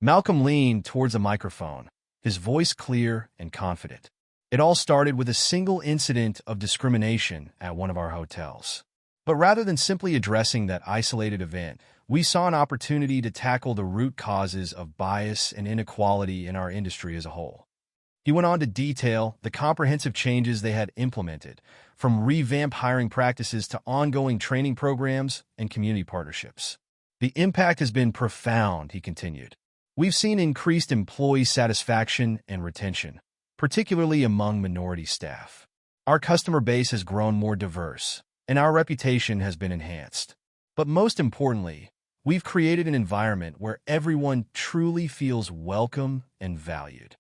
Malcolm leaned towards the microphone, his voice clear and confident. "It all started with a single incident of discrimination at one of our hotels. But rather than simply addressing that isolated event, we saw an opportunity to tackle the root causes of bias and inequality in our industry as a whole. He went on to detail the comprehensive changes they had implemented, from revamped hiring practices to ongoing training programs and community partnerships. The impact has been profound, he continued. We've seen increased employee satisfaction and retention, particularly among minority staff. Our customer base has grown more diverse, and our reputation has been enhanced. But most importantly, we've created an environment where everyone truly feels welcome and valued.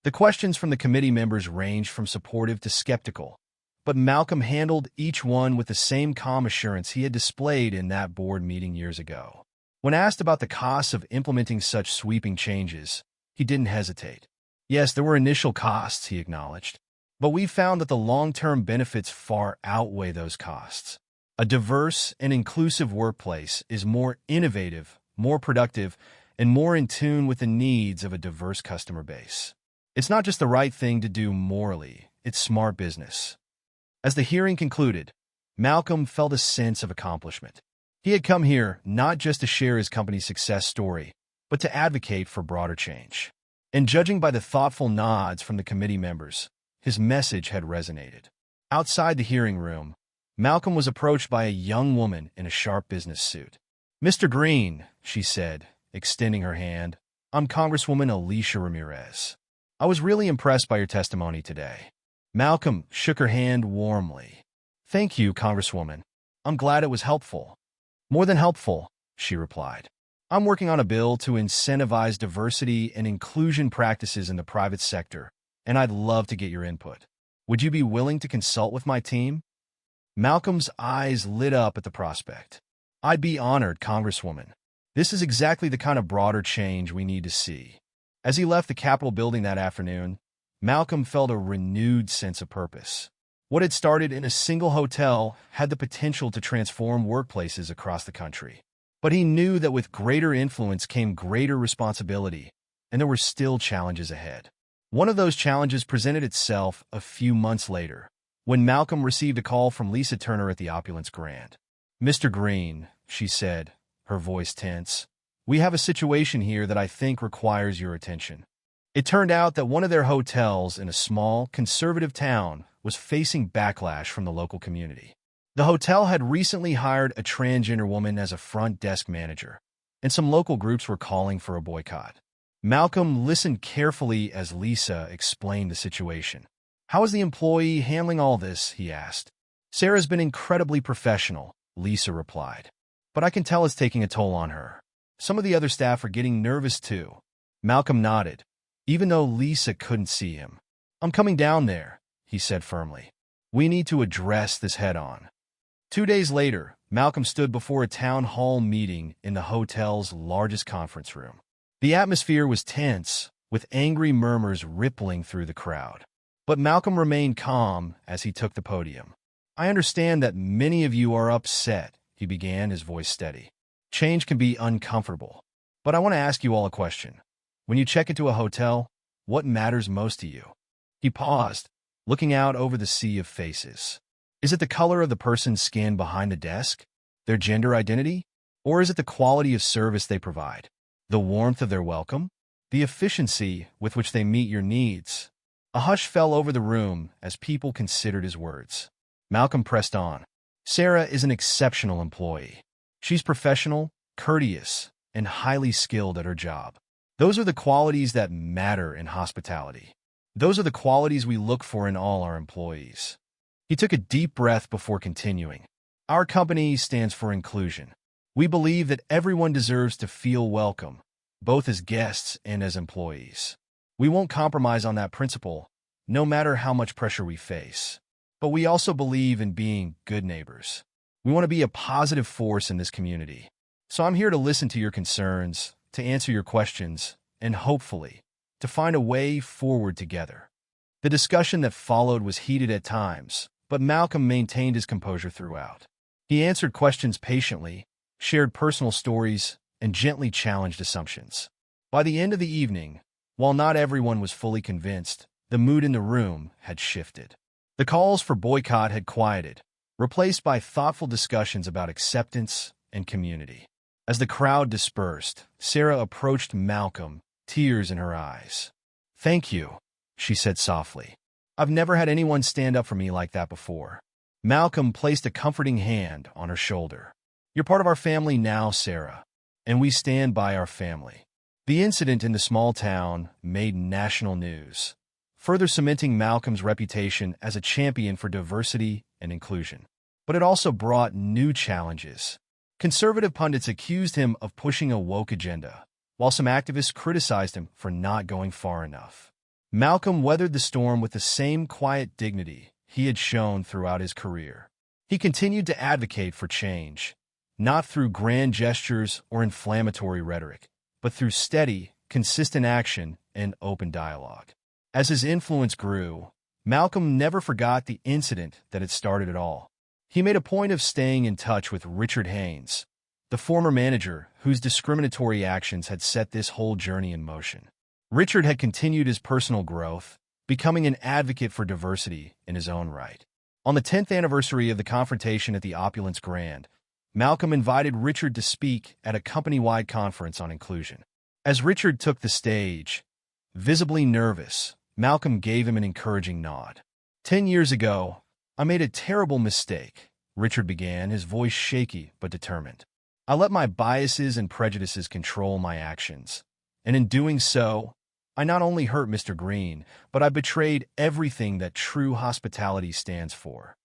The questions from the committee members ranged from supportive to skeptical, but Malcolm handled each one with the same calm assurance he had displayed in that board meeting years ago. When asked about the costs of implementing such sweeping changes, he didn't hesitate. Yes, there were initial costs, he acknowledged, but we found that the long-term benefits far outweigh those costs. A diverse and inclusive workplace is more innovative, more productive, and more in tune with the needs of a diverse customer base. It's not just the right thing to do morally, it's smart business. As the hearing concluded, Malcolm felt a sense of accomplishment. He had come here not just to share his company's success story, but to advocate for broader change. And judging by the thoughtful nods from the committee members, his message had resonated. Outside the hearing room, Malcolm was approached by a young woman in a sharp business suit. "Mr. Greene," she said, extending her hand, "I'm Congresswoman Alicia Ramirez. I was really impressed by your testimony today." Malcolm shook her hand warmly. "Thank you, Congresswoman. I'm glad it was helpful." "More than helpful," she replied. "I'm working on a bill to incentivize diversity and inclusion practices in the private sector, and I'd love to get your input. Would you be willing to consult with my team?" Malcolm's eyes lit up at the prospect. "I'd be honored, Congresswoman. This is exactly the kind of broader change we need to see." As he left the Capitol building that afternoon, Malcolm felt a renewed sense of purpose. What had started in a single hotel had the potential to transform workplaces across the country. But he knew that with greater influence came greater responsibility, and there were still challenges ahead. One of those challenges presented itself a few months later, when Malcolm received a call from Lisa Turner at the Opulence Grand. "Mr. Greene," she said, her voice tense, "we have a situation here that I think requires your attention." It turned out that one of their hotels in a small, conservative town was facing backlash from the local community. The hotel had recently hired a transgender woman as a front desk manager, and some local groups were calling for a boycott. Malcolm listened carefully as Lisa explained the situation. "How is the employee handling all this?" he asked. "Sarah's been incredibly professional," Lisa replied. "But I can tell it's taking a toll on her. Some of the other staff are getting nervous too." Malcolm nodded, even though Lisa couldn't see him. "I'm coming down there," he said firmly. "We need to address this head-on." 2 days later, Malcolm stood before a town hall meeting in the hotel's largest conference room. The atmosphere was tense, with angry murmurs rippling through the crowd. But Malcolm remained calm as he took the podium. "I understand that many of you are upset," he began, his voice steady. "Change can be uncomfortable. But I want to ask you all a question. When you check into a hotel, what matters most to you?" He paused, looking out over the sea of faces. Is it the color of the person's skin behind the desk? Their gender identity? Or is it the quality of service they provide? The warmth of their welcome? The efficiency with which they meet your needs? A hush fell over the room as people considered his words. Malcolm pressed on. "Sarah is an exceptional employee. She's professional, courteous, and highly skilled at her job. Those are the qualities that matter in hospitality. Those are the qualities we look for in all our employees." He took a deep breath before continuing. "Our company stands for inclusion. We believe that everyone deserves to feel welcome, both as guests and as employees. We won't compromise on that principle, no matter how much pressure we face. But we also believe in being good neighbors. We want to be a positive force in this community. So I'm here to listen to your concerns, to answer your questions, and hopefully, to find a way forward together." The discussion that followed was heated at times, but Malcolm maintained his composure throughout. He answered questions patiently, shared personal stories, and gently challenged assumptions. By the end of the evening, while not everyone was fully convinced, the mood in the room had shifted. The calls for boycott had quieted, replaced by thoughtful discussions about acceptance and community. As the crowd dispersed, Sarah approached Malcolm, tears in her eyes. "Thank you," she said softly. "I've never had anyone stand up for me like that before." Malcolm placed a comforting hand on her shoulder. "You're part of our family now, Sarah, and we stand by our family." The incident in the small town made national news, further cementing Malcolm's reputation as a champion for diversity and inclusion. But it also brought new challenges. Conservative pundits accused him of pushing a woke agenda, while some activists criticized him for not going far enough. Malcolm weathered the storm with the same quiet dignity he had shown throughout his career. He continued to advocate for change, not through grand gestures or inflammatory rhetoric, but through steady, consistent action and open dialogue. As his influence grew, Malcolm never forgot the incident that had started it all. He made a point of staying in touch with Richard Haynes, the former manager whose discriminatory actions had set this whole journey in motion. Richard had continued his personal growth, becoming an advocate for diversity in his own right. On the 10th anniversary of the confrontation at the Opulence Grand, Malcolm invited Richard to speak at a company-wide conference on inclusion. As Richard took the stage, visibly nervous, Malcolm gave him an encouraging nod. "10 years ago, I made a terrible mistake," Richard began, his voice shaky but determined. "I let my biases and prejudices control my actions, and in doing so, I not only hurt Mr. Greene, but I betrayed everything that true hospitality stands for."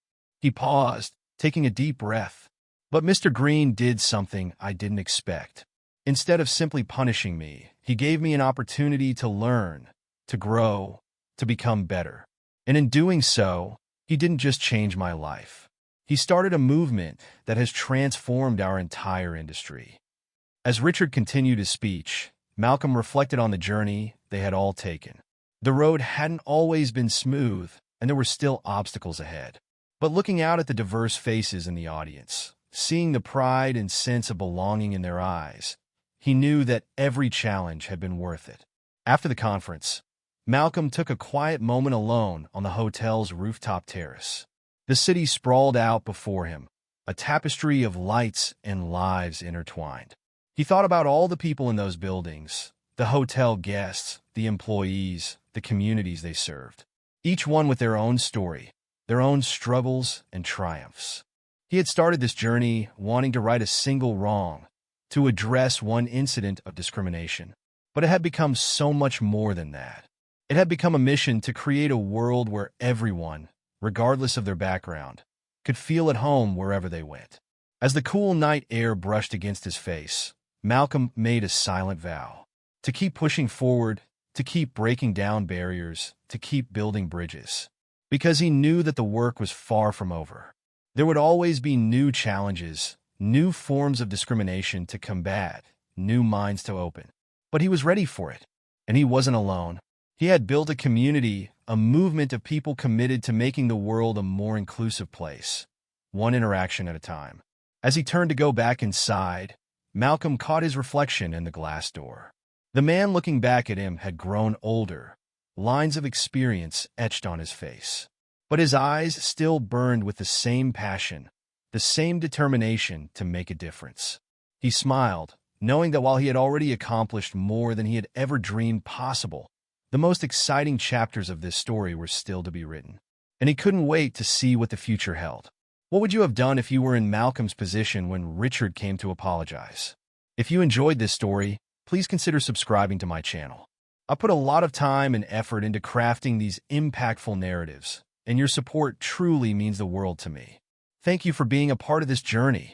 He paused, taking a deep breath. "But Mr. Greene did something I didn't expect. Instead of simply punishing me, he gave me an opportunity to learn, to grow, to become better. And in doing so, he didn't just change my life. He started a movement that has transformed our entire industry." As Richard continued his speech, Malcolm reflected on the journey they had all taken. The road hadn't always been smooth, and there were still obstacles ahead. But looking out at the diverse faces in the audience, seeing the pride and sense of belonging in their eyes, he knew that every challenge had been worth it. After the conference, Malcolm took a quiet moment alone on the hotel's rooftop terrace. The city sprawled out before him, a tapestry of lights and lives intertwined. He thought about all the people in those buildings, the hotel guests, the employees, the communities they served, each one with their own story, their own struggles and triumphs. He had started this journey wanting to right a single wrong, to address one incident of discrimination. But it had become so much more than that. It had become a mission to create a world where everyone, regardless of their background, could feel at home wherever they went. As the cool night air brushed against his face, Malcolm made a silent vow to keep pushing forward, to keep breaking down barriers, to keep building bridges. Because he knew that the work was far from over. There would always be new challenges, new forms of discrimination to combat, new minds to open. But he was ready for it, and he wasn't alone. He had built a community, a movement of people committed to making the world a more inclusive place, one interaction at a time. As he turned to go back inside, Malcolm caught his reflection in the glass door. The man looking back at him had grown older, lines of experience etched on his face. But his eyes still burned with the same passion, the same determination to make a difference. He smiled, knowing that while he had already accomplished more than he had ever dreamed possible, the most exciting chapters of this story were still to be written. And he couldn't wait to see what the future held. What would you have done if you were in Malcolm's position when Richard came to apologize? If you enjoyed this story, please consider subscribing to my channel. I put a lot of time and effort into crafting these impactful narratives, and your support truly means the world to me. Thank you for being a part of this journey.